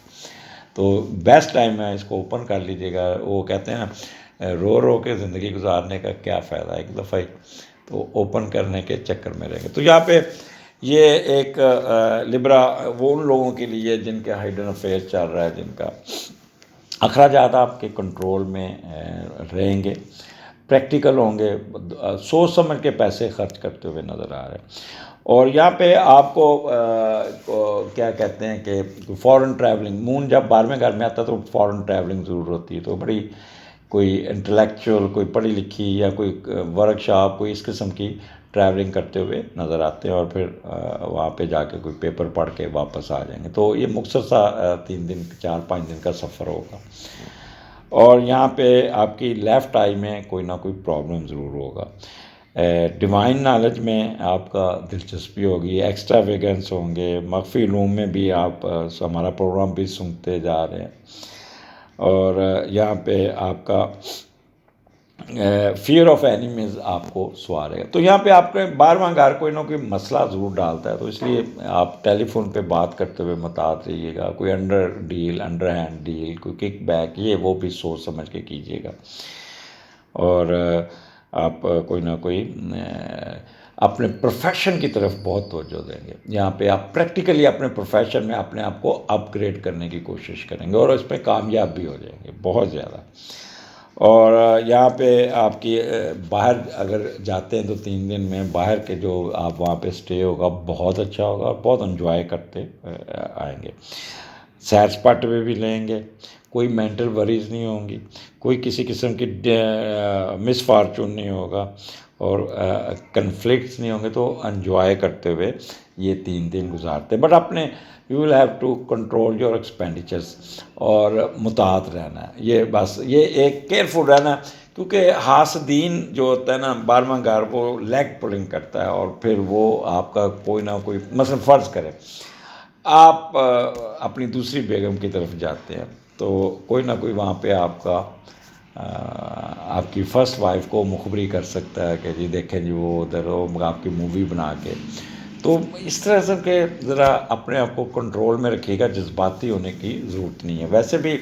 تو بیسٹ ٹائم ہے، اس کو اوپن کر لیجیے گا. وہ کہتے ہیں رو رو کے زندگی گزارنے کا کیا فائدہ، ایک دفعہ ہی تو اوپن کرنے کے چکر میں رہیں گے. تو یہاں پہ یہ ایک لبرا وہ ان لوگوں کے لیے جن کے ہائڈن افیئر چل رہا ہے، جن کا اخراجات آپ کے کنٹرول میں رہیں گے، پریکٹیکل ہوں گے، سوچ سمجھ کے پیسے خرچ کرتے ہوئے نظر آ رہے ہیں. اور یہاں پہ آپ کو کیا کہتے ہیں کہ فورن ٹریولنگ، مون جب 12ویں گھر میں آتا ہے تو فورن ٹریولنگ ضرور ہوتی ہے. تو بڑی کوئی انٹلیکچوئل، کوئی پڑھی لکھی یا کوئی ورک شاپ، کوئی اس قسم کی ٹریولنگ کرتے ہوئے نظر آتے ہیں، اور پھر وہاں پہ جا کے کوئی پیپر پڑھ کے واپس آ جائیں گے. تو یہ مختصر سا 3 دن 4-5 دن کا سفر ہوگا. اور یہاں پہ آپ کی لیفٹ آئی میں کوئی نہ کوئی پرابلم ضرور ہوگا. ڈیوائن نالج میں آپ کا دلچسپی ہوگی، ایکسٹرا ویگنس ہوں گے، مخفی علوم میں بھی آپ ہمارا پروگرام بھی سنتے جا رہے ہیں. اور یہاں پہ آپ کا فیئر آف اینیمیز آپ کو سوارے گا. تو یہاں پہ آپ کے 12واں گھر کوئی نہ کوئی مسئلہ ضرور ڈالتا ہے. تو اس لیے آپ ٹیلی فون پہ بات کرتے ہوئے محتاط رہیے گا. کوئی انڈر ہینڈ ڈیل، کوئی کک بیک، یہ وہ بھی سوچ سمجھ کے کیجیے گا. اور آپ کوئی نہ کوئی اپنے پروفیشن کی طرف بہت توجہ دیں گے. یہاں پہ آپ پریکٹیکلی اپنے پروفیشن میں اپنے آپ کو اپ گریڈ کرنے کی کوشش کریں گے، اور اس پہ کامیاب بھی ہو جائیں گے بہت زیادہ. اور یہاں پہ آپ کی باہر اگر جاتے ہیں تو 3 دن میں باہر کے جو آپ وہاں پہ اسٹے ہوگا بہت اچھا ہوگا، بہت انجوائے کرتے آئیں گے. سیر سپاٹے پہ بھی لیں گے، کوئی مینٹل وریز نہیں ہوں گی، کوئی کسی قسم کی مس فارچون نہیں ہوگا، اور کنفلکٹس نہیں ہوں گے. تو انجوائے کرتے ہوئے یہ 3 دن گزارتے. بٹ اپنے you will have to control your expenditures, اور محتاط رہنا ہے. یہ بس یہ ایک کیئرفل رہنا ہے، کیونکہ حاسدین جو ہوتا ہے نا 12واں گھر، وہ لیگ پولنگ کرتا ہے. اور پھر وہ آپ کا کوئی نہ کوئی مثلا فرض کرے آپ اپنی دوسری بیگم کی طرف جاتے ہیں، تو کوئی نہ کوئی وہاں پہ آپ کا آپ کی فرسٹ وائف کو مخبری کر سکتا ہے کہ جی دیکھیں جی وہ ادھر ہو، آپ کی مووی بنا کے. تو اس طرح سے کہ ذرا اپنے آپ کو کنٹرول میں رکھیے گا، جذباتی ہونے کی ضرورت نہیں ہے. ویسے بھی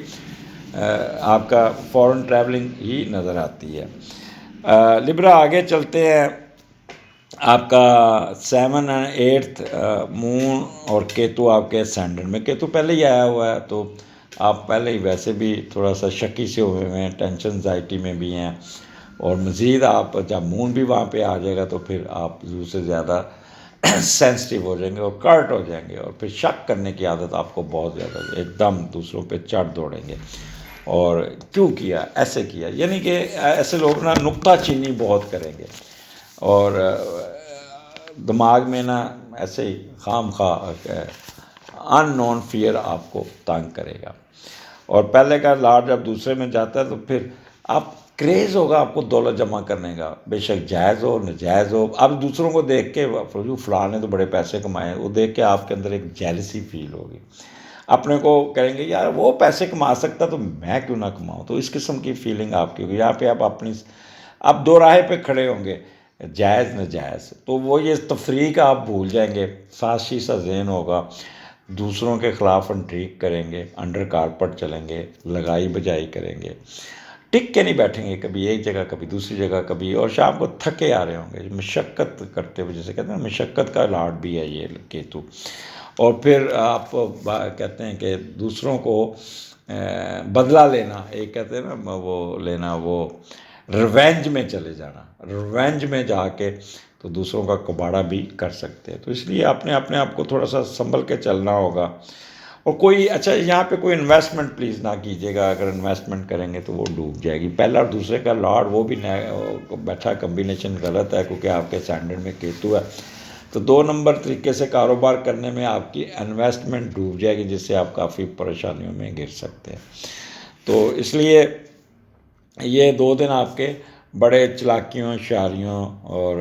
آپ کا فورن ٹریولنگ ہی نظر آتی ہے. لبرا آگے چلتے ہیں. آپ کا 7 اور 8 مون اور کیتو آپ کے اسینڈنٹ میں. کیتو پہلے ہی آیا ہوا ہے، تو آپ پہلے ہی ویسے بھی تھوڑا سا شکی سے ہوئے ہیں، ٹینشن انزائٹی میں بھی ہیں. اور مزید آپ جب مون بھی وہاں پہ آ جائے گا تو پھر آپ ضرور سے زیادہ سینسٹیو ہو جائیں گے اور کرٹ ہو جائیں گے، اور پھر شک کرنے کی عادت آپ کو بہت زیادہ، ایک دم دوسروں پہ چڑھ دوڑیں گے. اور کیوں کیا، ایسے کیا، یعنی کہ ایسے لوگ نا نکتہ چینی بہت کریں گے، اور دماغ میں نا ایسے ہی خام خواہ ان نون فیئر آپ کو تنگ کرے گا. اور پہلے کا لاڈ جب دوسرے میں جاتا ہے تو پھر آپ کریز ہوگا آپ کو دولت جمع کرنے کا، بے شک جائز ہو ناجائز ہو. اب دوسروں کو دیکھ کے فلاں نے تو بڑے پیسے کمائے، وہ دیکھ کے آپ کے اندر ایک جیلسی فیل ہوگی. اپنے کو کہیں گے یار وہ پیسے کما سکتا تو میں کیوں نہ کماؤں. تو اس قسم کی فیلنگ آپ کی ہوگی. یہاں پہ آپ اپنی آپ دو راہے پہ کھڑے ہوں گے، جائز ناجائز. تو وہ یہ تفریق آپ بھول جائیں گے، سازشی سا ذہن ہوگا، دوسروں کے خلاف انٹریگ کریں گے، انڈر کارپٹ چلیں گے، لگائی بجائی کریں گے، ٹک کے نہیں بیٹھیں گے، کبھی ایک جگہ کبھی دوسری جگہ کبھی. اور شام کو تھکے آ رہے ہوں گے، مشقت کرتے ہوئے، جیسے کہتے ہیں نا مشقت کا لاڈ بھی ہے یہ کیتو. اور پھر آپ کہتے ہیں کہ دوسروں کو بدلہ لینا، ایک کہتے ہیں نا وہ لینا، وہ ریونج میں چلے جانا، ریونج میں جا کے تو دوسروں کا کباڑا بھی کر سکتے ہیں. تو اس لیے اپنے آپ کو تھوڑا سا سنبھل کے چلنا ہوگا. اور کوئی اچھا یہاں پہ کوئی انویسٹمنٹ پلیز نہ کیجیے گا، اگر انویسٹمنٹ کریں گے تو وہ ڈوب جائے گی. پہلا اور دوسرے کا لارڈ وہ بھی بیٹھا کمبینیشن غلط ہے، کیونکہ آپ کے سینڈر میں کیتو ہے. تو 2 نمبر طریقے سے کاروبار کرنے میں آپ کی انویسٹمنٹ ڈوب جائے گی، جس سے آپ کافی پریشانیوں میں گر سکتے ہیں. تو اس لیے یہ 2 دن آپ کے بڑے چلاکیوں، ہوشیاریوں اور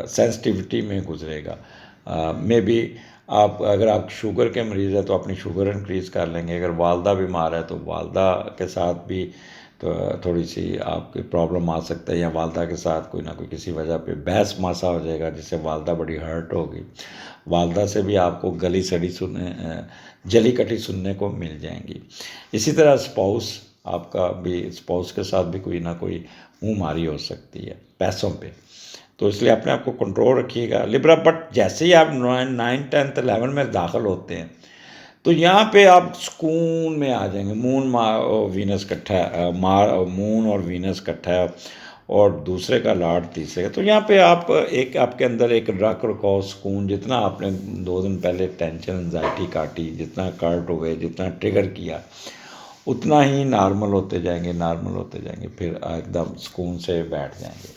سینسٹیوٹی میں گزرے گا. مے بی اگر آپ شوگر کے مریض ہیں تو اپنی شوگر انکریز کر لیں گے. اگر والدہ بیمار ہے تو والدہ کے ساتھ بھی تو تھوڑی سی آپ کی پرابلم آ سکتا ہے، یا والدہ کے ساتھ کوئی نہ کوئی کسی وجہ پہ بحث ماسا ہو جائے گا، جس سے والدہ بڑی ہرٹ ہوگی. والدہ سے بھی آپ کو گلی سڑی جلی کٹی سننے کو مل جائیں گی. اسی طرح اسپاؤس آپ کا بھی، اسپاؤس کے ساتھ بھی کوئی نہ کوئی منہ ماری ہو سکتی ہے پیسوں پہ. تو اس لیے اپنے آپ کو کنٹرول رکھیے گا. لبرا بٹ جیسے ہی آپ 9، 10، 11 میں داخل ہوتے ہیں تو یہاں پہ آپ سکون میں آ جائیں گے. وینس کٹھا ہے، مون اور وینس کٹھا ہے، اور دوسرے کا لارڈ تیسرے کا. تو یہاں پہ آپ کے اندر ایک رکھ رکھو سکون، جتنا آپ نے 2 دن پہلے ٹینشن انزائٹی کاٹی، جتنا کاٹ ہوئے، جتنا ٹریگر کیا، اتنا ہی نارمل ہوتے جائیں گے، پھر ایک دم سکون سے بیٹھ جائیں گے.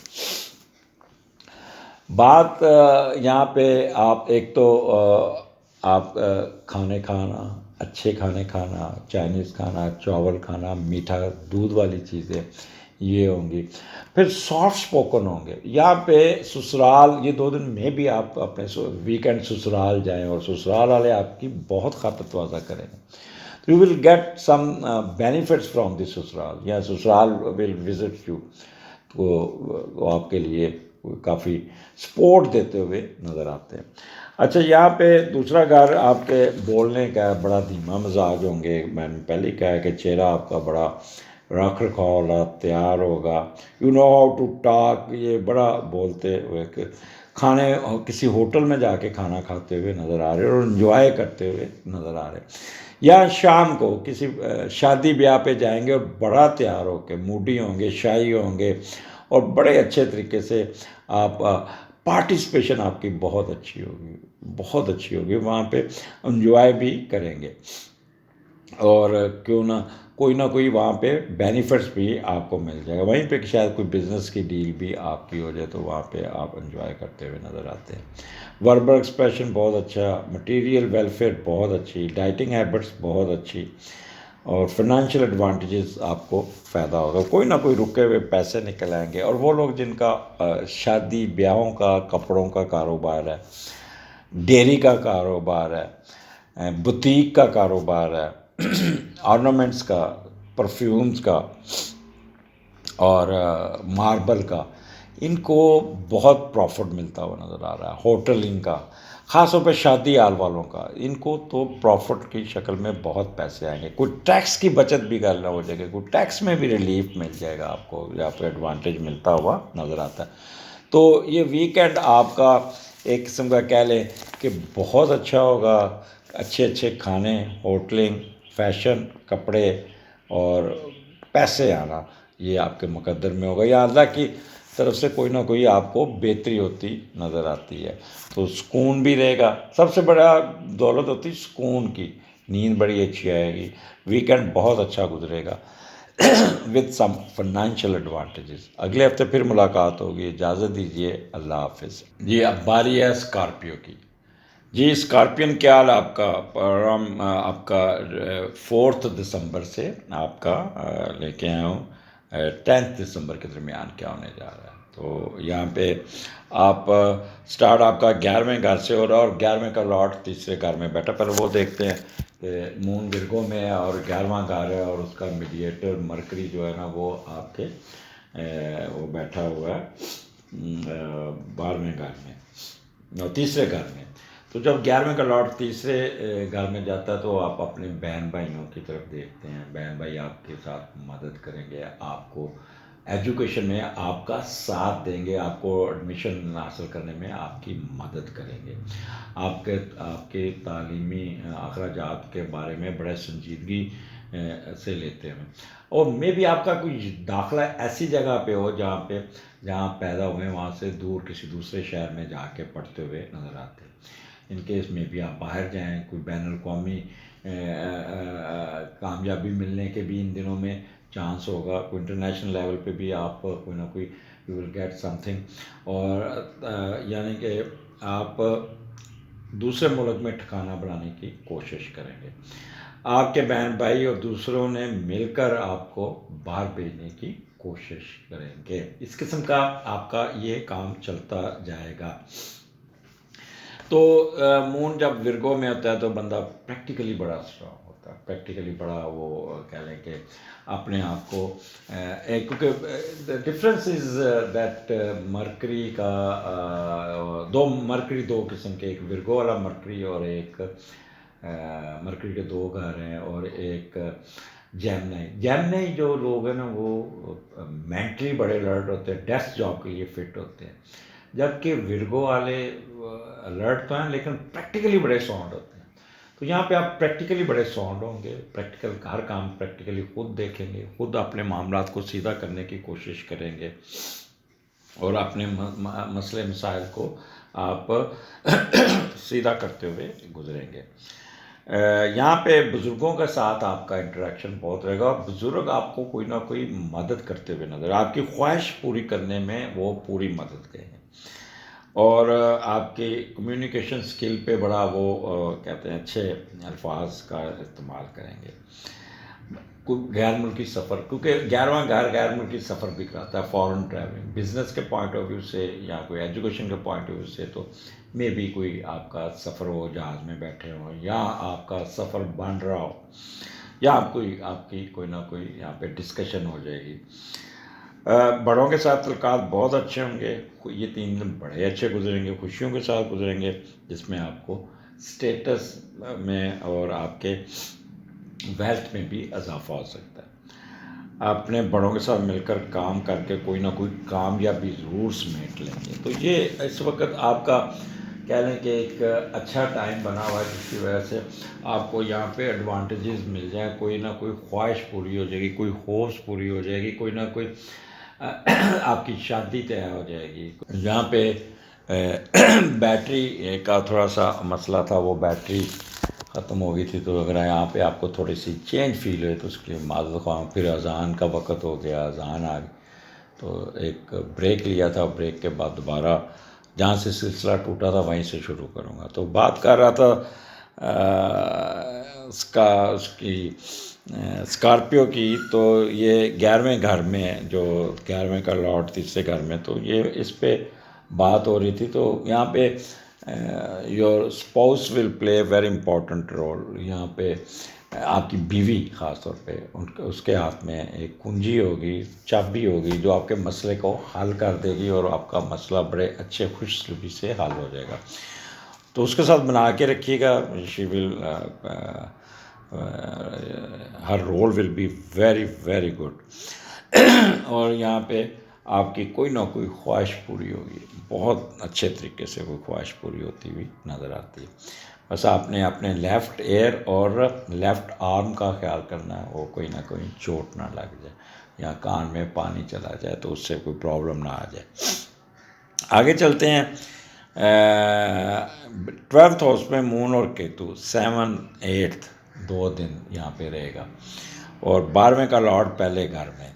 بات یہاں پہ آپ ایک تو آپ کھانے کھانا، اچھے کھانے کھانا، چائنیز کھانا، چاول کھانا، میٹھا دودھ والی چیزیں یہ ہوں گی. پھر سافٹ اسپوکن ہوں گے. یہاں پہ سسرال یہ 2 دن میں بھی آپ اپنے ویکینڈ سسرال جائیں، اور سسرال والے آپ کی بہت خاطر تواضع کریں گے. You will get some benefits from the سسرال، یا سسرال ول وزٹ یو. تو وہ آپ کے لیے کافی سپورٹ دیتے ہوئے نظر آتے ہیں. اچھا یہاں پہ دوسرا گھر آپ کے بولنے کا بڑا دھیما مزاج ہوں گے. میں نے پہلے کہا ہے کہ چہرہ آپ کا بڑا رکھ رکھاؤ والا تیار ہوگا. You know how to talk. یہ بڑا بولتے ہوئے کہ کھانے کسی ہوٹل میں جا کے کھانا کھاتے ہوئے نظر آ رہے اور انجوائے کرتے ہوئے نظر آ رہے. یا شام کو کسی شادی بیاہ پہ جائیں گے اور بڑا تیار ہو کے موڈی ہوں گے، شائی ہوں گے، اور بڑے اچھے طریقے سے آپ پارٹیسپیشن آپ کی بہت اچھی ہوگی وہاں پہ انجوائے بھی کریں گے. اور کیوں نہ کوئی وہاں پہ بینیفٹس بھی آپ کو مل جائے گا. وہیں پہ شاید کوئی بزنس کی ڈیل بھی آپ کی ہو جائے تو وہاں پہ آپ انجوائے کرتے ہوئے نظر آتے ہیں. وربل ایکسپریشن بہت اچھا، مٹیریل ویلفیئر بہت اچھی، ڈائٹنگ ہیبٹس بہت اچھی، اور فائنینشیل ایڈوانٹیجز آپ کو فائدہ ہوگا. کوئی نہ کوئی رکے ہوئے پیسے نکل آئیں گے. اور وہ لوگ جن کا شادی بیاہوں کا کپڑوں کا کاروبار ہے، ڈیری کا کاروبار ہے، بوتیک کا کاروبار ہے، آرنامنٹس کا، پرفیومز کا، اور ماربل کا، ان کو بہت پروفٹ ملتا ہوا نظر آ رہا ہے. ہوٹلنگ کا، خاص طور پہ شادی حال والوں کا، ان کو تو پروفٹ کی شکل میں بہت پیسے آئیں گے. کوئی ٹیکس کی بچت بھی کرنا ہو جائے گا، کوئی ٹیکس میں بھی ریلیف مل جائے گا آپ کو، یا پھر ایڈوانٹیج ملتا ہوا نظر آتا ہے. تو یہ ویکینڈ آپ کا ایک قسم کا کہہ لیں کہ بہت اچھا ہوگا. اچھے کھانے، ہوٹلنگ، فیشن، کپڑے اور پیسے آنا، یہ آپ کے مقدر میں ہوگا، یا اللہ کی طرف سے کوئی نہ کوئی آپ کو بہتری ہوتی نظر آتی ہے. تو سکون بھی رہے گا. سب سے بڑا دولت ہوتی سکون کی. نیند بڑی اچھی آئے گی. ویکینڈ بہت اچھا گزرے گا وتھ سم فائنینشیل ایڈوانٹیجز. اگلے ہفتے پھر ملاقات ہوگی. اجازت دیجیے، اللہ حافظ. جی اب باری ہے اسکارپیو کی. جی اسکارپین کیا حال آپ کا پروگرام آپ کا 4 دسمبر سے آپ کا لے کے آیا ہوں 10 دسمبر کے درمیان کیا ہونے جا رہا ہے. تو یہاں پہ آپ سٹارٹ آپ کا 11ویں گھر سے ہو رہا ہے، اور 11ویں کا لاٹ تیسرے گھر میں بیٹھا. پہلے وہ دیکھتے ہیں کہ مون ورگوں میں ہے اور 11واں گھر ہے، اور اس کا میڈیٹر مرکری جو ہے نا وہ آپ کے وہ بیٹھا ہوا ہے 12ویں گھر میں، تیسرے گھر میں. تو جب 11ویں کا لاٹ تیسرے گھر میں جاتا ہے تو آپ اپنے بہن بھائیوں کی طرف دیکھتے ہیں. بہن بھائی آپ کے ساتھ مدد کریں گے، آپ کو ایجوکیشن میں آپ کا ساتھ دیں گے، آپ کو ایڈمیشن حاصل کرنے میں آپ کی مدد کریں گے، آپ کے تعلیمی اخراجات کے بارے میں بڑے سنجیدگی سے لیتے ہیں، اور میں بھی آپ کا کوئی داخلہ ایسی جگہ پہ ہو جہاں پیدا ہوئے، وہاں سے دور کسی دوسرے شہر میں جا کے پڑھتے ہوئے نظر آتے ہیں۔ ان کیس میں بھی آپ باہر جائیں، کوئی بین الاقوامی کامیابی ملنے کے بھی ان دنوں میں چانس ہوگا، کوئی انٹرنیشنل لیول پہ بھی آپ کوئی نہ کوئی you will get something, اور یعنی کہ آپ دوسرے ملک میں ٹھکانہ بنانے کی کوشش کریں گے، آپ کے بہن بھائی اور دوسروں نے مل کر آپ کو باہر بھیجنے کی کوشش کریں گے۔ اس قسم کا آپ کا یہ کام چلتا جائے گا۔ تو مون جب ورگو میں ہوتا ہے تو بندہ پریکٹیکلی بڑا اسٹرانگ ہوتا ہے، پریکٹیکلی بڑا وہ کہہ لیں کہ اپنے آپ کو کیونکہ ڈفرینس از دیٹ مرکری کا مرکری دو قسم کے، ایک ورگو والا مرکری اور ایک مرکری کے دو گھر ہیں، اور ایک جیمنائی جو لوگ ہیں نا وہ مینٹلی بڑے الرٹ ہوتے ہیں، ڈیسک جاب کے لیے فٹ ہوتے ہیں، جبکہ ورگو والے الرٹ تو ہیں لیکن پریکٹیکلی بڑے ساؤنڈ ہوتے ہیں۔ تو یہاں پہ آپ پریکٹیکلی بڑے ساؤنڈ ہوں گے، پریکٹیکل ہر کام پریکٹیکلی خود دیکھیں گے، خود اپنے معاملات کو سیدھا کرنے کی کوشش کریں گے، اور اپنے مسئلے مسائل کو آپ سیدھا کرتے ہوئے گزریں گے۔ یہاں پہ بزرگوں کے ساتھ آپ کا انٹریکشن بہت رہے گا، اور بزرگ آپ کو کوئی نہ کوئی مدد کرتے ہوئے نظر، آپ کی خواہش پوری کرنے میں وہ پوری مدد کریں گے، اور آپ کی کمیونیکیشن سکل پہ بڑا وہ کہتے ہیں اچھے الفاظ کا استعمال کریں گے۔ کوئی غیر ملکی سفر، کیونکہ 11واں گھر غیر ملکی سفر بھی کراتا ہے، فارن ٹریولنگ، بزنس کے پوائنٹ آف ویو سے یا کوئی ایجوکیشن کے پوائنٹ آف ویو سے، تو میں بھی کوئی آپ کا سفر ہو، جہاز میں بیٹھے ہوں، یا آپ کا سفر بن رہا ہو، یا آپ کی کوئی نہ کوئی یہاں پہ ڈسکشن ہو جائے گی۔ بڑوں کے ساتھ تعلقات بہت اچھے ہوں گے، یہ 3 دن بڑے اچھے گزریں گے، خوشیوں کے ساتھ گزریں گے، جس میں آپ کو اسٹیٹس میں اور آپ کے ویلتھ میں بھی اضافہ ہو سکتا ہے۔ اپنے بڑوں کے ساتھ مل کر کام کر کے کوئی نہ کوئی کامیابی ضرور سمیٹ لیں گے۔ تو یہ اس وقت آپ کا کہہ لیں کہ ایک اچھا ٹائم بنا ہوا ہے، جس کی وجہ سے آپ کو یہاں پہ ایڈوانٹیجز مل جائیں، کوئی نہ کوئی خواہش پوری ہو جائے گی، کوئی ہوش پوری ہو جائے گی، کوئی نہ کوئی آپ کی شادی طے ہو جائے گی۔ یہاں پہ بیٹری کا تھوڑا سا مسئلہ تھا، وہ بیٹری ختم ہو گئی تھی، تو اگر یہاں پہ آپ کو تھوڑی سی چینج فیل ہوئے تو اس کے لیے معذرت خواہ۔ پھر اذان کا وقت ہو گیا، اذان آ گئی، تو ایک بریک لیا تھا، بریک کے بعد دوبارہ جہاں سے سلسلہ ٹوٹا تھا وہیں سے شروع کروں گا۔ تو بات کر رہا تھا اس کی اسکارپیو کی، تو یہ 11ویں گھر میں، جو 11ویں کا لاٹ تیسرے گھر میں، تو یہ اس پہ بات ہو رہی تھی۔ تو یہاں پہ your spouse will play very important role, یہاں پہ آپ کی بیوی خاص طور پہ، اس کے ہاتھ میں ایک کنجی ہوگی، چابی ہوگی، جو آپ کے مسئلے کو حل کر دے گی، اور آپ کا مسئلہ بڑے اچھے خوش سلوکی سے حل ہو جائے گا۔ تو اس کے ساتھ بنا کے رکھیے گا، she will her role will be very very good, اور یہاں پہ آپ کی کوئی نہ کوئی خواہش پوری ہوگی، بہت اچھے طریقے سے کوئی خواہش پوری ہوتی ہوئی نظر آتی ہے۔ بس آپ نے اپنے لیفٹ ایئر اور لیفٹ آرم کا خیال کرنا ہے، وہ کوئی نہ کوئی چوٹ نہ لگ جائے، یا کان میں پانی چلا جائے تو اس سے کوئی پرابلم نہ آ جائے۔ آگے چلتے ہیں۔ 12th ہاؤس میں مون اور کیتو، 7 8 2 دن یہاں پہ رہے گا، اور 12ویں کا لارڈ پہلے گھر میں۔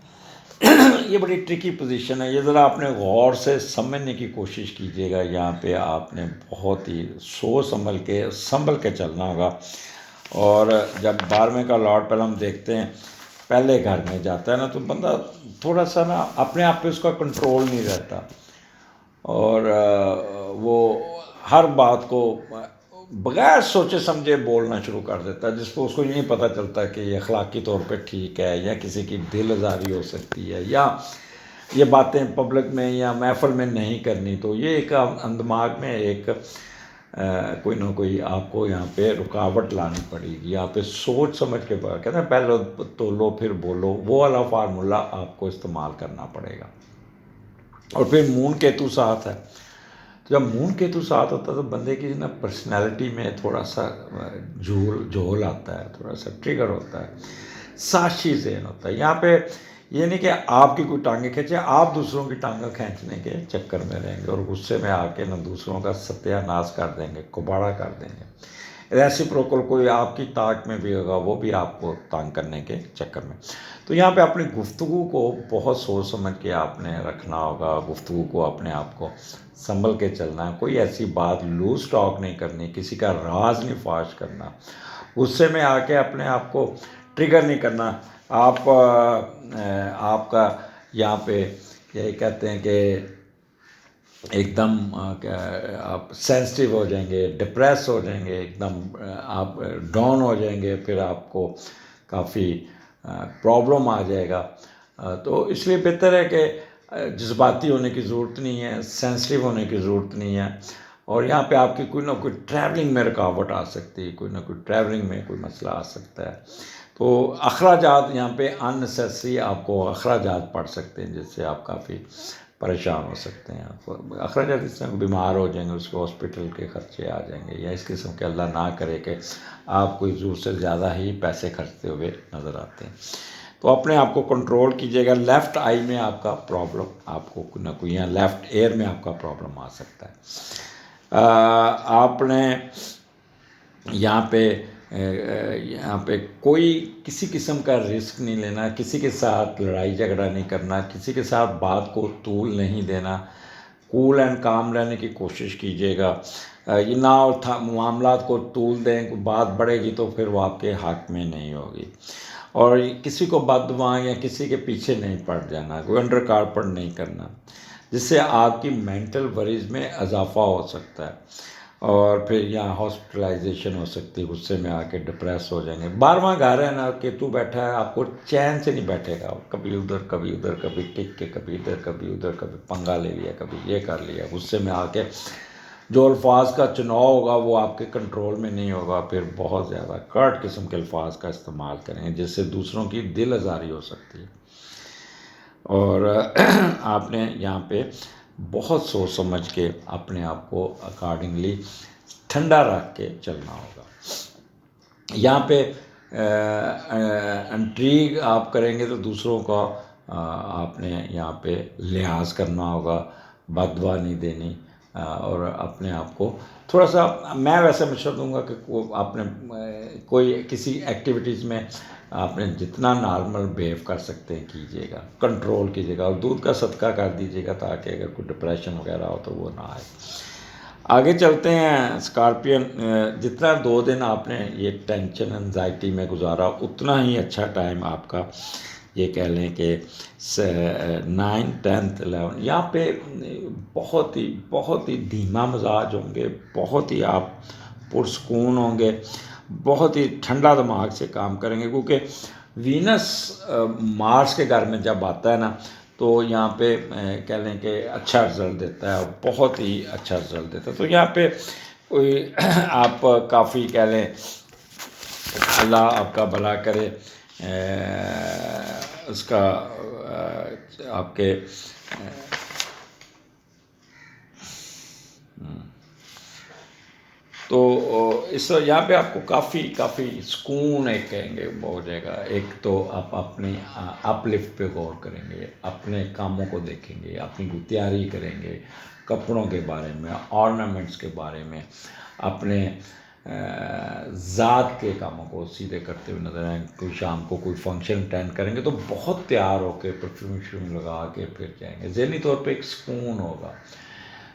یہ بڑی ٹرکی پوزیشن ہے، یہ ذرا آپ نے غور سے سمجھنے کی کوشش کیجیے گا، یہاں پہ آپ نے بہت ہی سوچ سنبھل کے چلنا ہوگا۔ اور جب 12ویں کا لارڈ پہلے ہم دیکھتے ہیں پہلے گھر میں جاتا ہے نا، تو بندہ تھوڑا سا نا اپنے آپ پہ اس کا کنٹرول نہیں رہتا، اور وہ ہر بات کو بغیر سوچے سمجھے بولنا شروع کر دیتا ہے، جس کو اس کو یہ نہیں پتہ چلتا کہ یہ اخلاقی طور پہ ٹھیک ہے، یا کسی کی دل آزاری ہو سکتی ہے، یا یہ باتیں پبلک میں یا محفل میں نہیں کرنی۔ تو یہ ایک دماغ میں ایک کوئی نہ کوئی آپ کو یہاں پہ رکاوٹ لانی پڑے گی. یہاں پہ سوچ سمجھ کے کہتے ہیں پہلے تولو پھر بولو، وہ والا فارمولہ آپ کو استعمال کرنا پڑے گا. اور پھر مون کیتو ساتھ ہے. جب مون کیتو ساتھ ہوتا ہے تو بندے کی نا پرسنالٹی میں تھوڑا سا جھول آتا ہے، تھوڑا سا ٹریگر ہوتا ہے، سازشی ذہن ہوتا ہے. یہاں پہ یہ نہیں کہ آپ کی کوئی ٹانگیں کھینچیں، آپ دوسروں کی ٹانگیں کھینچنے کے چکر میں رہیں گے اور غصے میں آ کے نہ دوسروں کا ستیہ ناش کر دیں گے، کباڑا کر دیں گے. ریسیپروکل کوئی آپ کی طاق میں بھی ہوگا، وہ بھی آپ کو تنگ کرنے کے چکر میں. تو یہاں پہ اپنی گفتگو کو بہت سوچ سمجھ کے آپ نے رکھنا ہوگا. گفتگو کو اپنے آپ کو سنبھل کے چلنا ہے. کوئی ایسی بات لوز ٹاک نہیں کرنی، کسی کا راز نہیں فاش کرنا، غصے میں آ کے اپنے آپ کو ٹریگر نہیں کرنا. آپ کا یہاں پہ یہی کہتے ہیں کہ ایک دم آپ سینسٹیو ہو جائیں گے، ڈپریس ہو جائیں گے، ایک دم آپ ڈاؤن ہو جائیں گے، پھر آپ کو کافی پرابلم آ جائے گا. تو اس لیے بہتر ہے کہ جذباتی ہونے کی ضرورت نہیں ہے، سینسٹیو ہونے کی ضرورت نہیں ہے. اور یہاں پہ آپ کی کوئی نہ کوئی ٹریولنگ میں رکاوٹ آ سکتی ہے، کوئی نہ کوئی ٹریولنگ میں کوئی مسئلہ آ سکتا ہے. تو اخراجات یہاں پہ ان نیسیسری آپ کو اخراجات پڑ سکتے ہیں، جس سے آپ کافی پریشان ہو سکتے ہیں. اخراجات اس طرح بیمار ہو جائیں گے، اس کو ہاسپٹل کے خرچے آ جائیں گے، یا اس قسم کے اللہ نہ کرے کہ آپ کوئی ضرورت سے زیادہ ہی پیسے خرچتے ہوئے نظر آتے ہیں. تو اپنے آپ کو کنٹرول کیجیے گا. لیفٹ آئی میں آپ کا پرابلم آپ کو نہ کوئی یا لیفٹ ایئر میں آپ کا پرابلم آ سکتا ہے. آپ نے یہاں پہ کوئی کسی قسم کا رسک نہیں لینا، کسی کے ساتھ لڑائی جھگڑا نہیں کرنا، کسی کے ساتھ بات کو طول نہیں دینا. کول اینڈ کام رہنے کی کوشش کیجیے گا. یہ نہ معاملات کو طول دیں، بات بڑھے گی تو پھر وہ آپ کے حق میں نہیں ہوگی. اور کسی کو بد دعائیں یا کسی کے پیچھے نہیں پڑ جانا، کوئی انڈر کارپٹ نہیں کرنا، جس سے آپ کی مینٹل وریز میں اضافہ ہو سکتا ہے. اور پھر یہاں ہاسپٹلائزیشن ہو سکتی ہے، غصے میں آ کے ڈپریس ہو جائیں گے. 12واں گھر ہے نا، کیتو بیٹھا ہے، آپ کو چین سے نہیں بیٹھے گا. کبھی ادھر کبھی ادھر، کبھی ٹک کے کبھی ادھر کبھی ادھر، کبھی پنگا لے لیا، کبھی یہ کر لیا. غصے میں آ کے جو الفاظ کا چناؤ ہوگا وہ آپ کے کنٹرول میں نہیں ہوگا. پھر بہت زیادہ کٹ قسم کے الفاظ کا استعمال کریں گے، جس سے دوسروں کی دل آزاری ہو سکتی ہے. اور آپ نے یہاں پہ بہت سوچ سمجھ کے اپنے آپ کو اکارڈنگلی ٹھنڈا رکھ کے چلنا ہوگا. یہاں پہ انٹریگ آپ کریں گے تو دوسروں کا آپ نے یہاں پہ لحاظ کرنا ہوگا، بد دعا نہیں دینی. اور اپنے آپ کو تھوڑا سا، میں ویسے مشورہ دوں گا کہ آپ نے کوئی کسی ایکٹیویٹیز میں آپ نے جتنا نارمل بیہیو کر سکتے ہیں کیجیے گا، کنٹرول کیجیے گا. اور دودھ کا صدقہ کر دیجیے گا تاکہ اگر کوئی ڈپریشن وغیرہ ہو تو وہ نہ آئے. آگے چلتے ہیں. اسکارپین، جتنا 2 دن آپ نے یہ ٹینشن انزائٹی میں گزارا، اتنا ہی اچھا ٹائم آپ کا یہ کہہ لیں کہ 9th 10th 11 یہاں پہ بہت ہی دھیما مزاج ہوں گے، بہت ہی آپ پرسکون ہوں گے، بہت ہی ٹھنڈا دماغ سے کام کریں گے. کیونکہ وینس مارس کے گھر میں جب آتا ہے نا تو یہاں پہ کہہ لیں کہ اچھا رزلٹ دیتا ہے، اور بہت ہی اچھا رزلٹ دیتا ہے. تو یہاں پہ کوئی آپ کافی کہہ لیں اللہ آپ کا بھلا کرے، اس کا آپ کے تو اس یہاں پہ آپ کو کافی سکون ایک کہیں گے ہو جائے گا. ایک تو آپ اپنی اپ لفٹ پہ غور کریں گے، اپنے کاموں کو دیکھیں گے، اپنی تیاری کریں گے، کپڑوں کے بارے میں، آرنامنٹس کے بارے میں، اپنے ذات کے کاموں کو سیدھے کرتے ہوئے نظر آئیں. کوئی شام کو کوئی فنکشن اٹینڈ کریں گے تو بہت تیار ہو کے پرفیوم لگا کے پھر جائیں گے. ذہنی طور پہ ایک سکون ہوگا،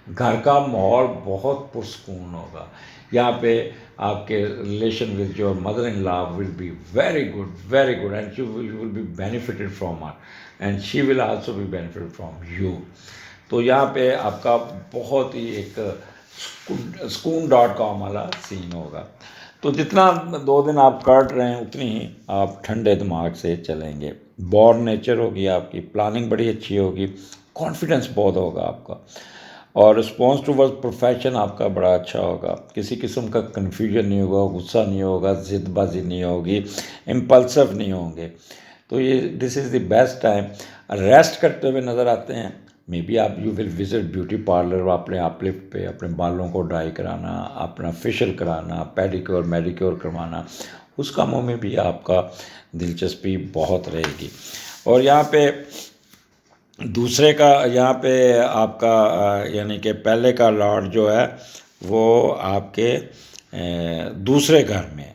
گھر کا ماحول بہت پرسکون ہوگا. یہاں پہ آپ کے relation with your mother in law will be very good and you will be benefited from her and she will also be benefited from you. تو یہاں پہ آپ کا بہت ہی ایک سکون.com والا سین ہوگا. تو جتنا 2 دن آپ کاٹ رہے ہیں اتنی ہی آپ ٹھنڈے دماغ سے چلیں گے. بورن نیچر ہوگی آپ کی، پلاننگ بڑی اچھی ہوگی، کانفیڈنس بہت ہوگا آپ کا. اور رسپانس ٹوورڈ پروفیشن آپ کا بڑا اچھا ہوگا، کسی قسم کا کنفیوژن نہیں ہوگا، غصہ نہیں ہوگا، ضد بازی نہیں ہوگی، امپلسو نہیں ہوں گے. تو یہ دس is the best time. Rest کرتے ہوئے نظر آتے ہیں. مے بی آپ you will visit beauty parlour, اپنے اپلفٹ پہ اپنے بالوں کو ڈرائی کرانا، اپنا فیشیل کرانا، پیڈیکیور میڈیکیور کروانا، اس کاموں میں بھی آپ کا دلچسپی بہت رہے گی. اور یہاں پہ دوسرے کا، یہاں پہ آپ کا یعنی کہ پہلے کا لارڈ جو ہے وہ آپ کے دوسرے گھر میں ہے.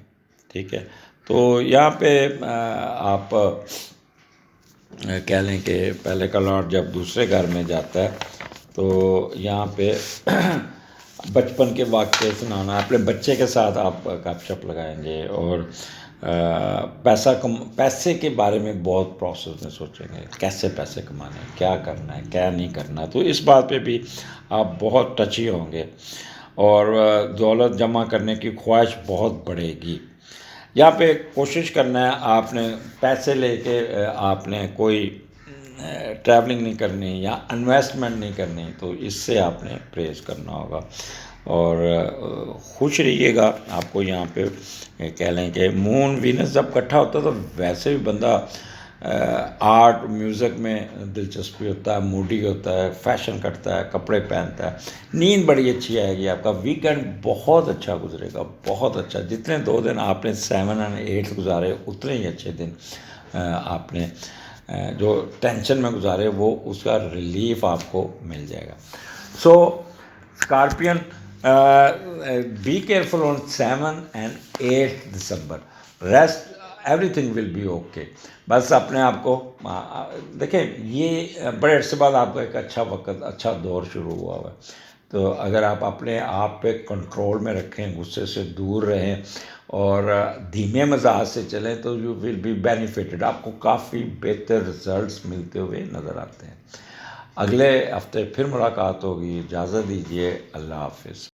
ٹھیک ہے، تو یہاں پہ آپ کہہ لیں کہ پہلے کا لارڈ جب دوسرے گھر میں جاتا ہے تو یہاں پہ بچپن کے واقعے سنانا، اپنے بچے کے ساتھ آپ گپ شپ لگائیں گے، اور پیسے کے بارے میں بہت پروسیس میں سوچیں گے، کیسے پیسے کمانے ہیں، کیا کرنا ہے، کیا نہیں کرنا. تو اس بات پہ بھی آپ بہت ٹچی ہوں گے، اور دولت جمع کرنے کی خواہش بہت بڑھے گی. یہاں پہ کوشش کرنا ہے آپ نے پیسے لے کے آپ نے کوئی ٹریولنگ نہیں کرنی یا انویسٹمنٹ نہیں کرنی، تو اس سے آپ نے پرہیز کرنا ہوگا. اور خوش رہیے گا. آپ کو یہاں پہ کہہ لیں کہ مون وینس جب اکٹھا ہوتا ہے تو ویسے بھی بندہ آرٹ میوزک میں دلچسپی ہوتا ہے، موڈی ہوتا ہے، فیشن کرتا ہے، کپڑے پہنتا ہے. نیند بڑی اچھی آئے گی. آپ کا ویکینڈ بہت اچھا گزرے گا، بہت اچھا. جتنے 2 دن آپ نے 7 اور 8 گزارے، اتنے ہی اچھے دن آپ نے جو ٹینشن میں گزارے وہ اس کا ریلیف آپ کو مل جائے گا. So Scorpion, be careful on 7 and 8 December. Rest everything will be okay. بس اپنے آپ کو دیکھیں، یہ بڑے عرصے بعد آپ کا ایک اچھا وقت، اچھا دور شروع ہوا ہے. تو اگر آپ اپنے آپ پہ کنٹرول میں رکھیں، غصے سے دور رہیں اور دھیمے مزاج سے چلیں تو یو ول بی بینیفٹڈ. آپ کو کافی بہتر رزلٹس ملتے ہوئے نظر آتے ہیں. اگلے ہفتے پھر ملاقات ہوگی. اجازت دیجیے. اللہ حافظ.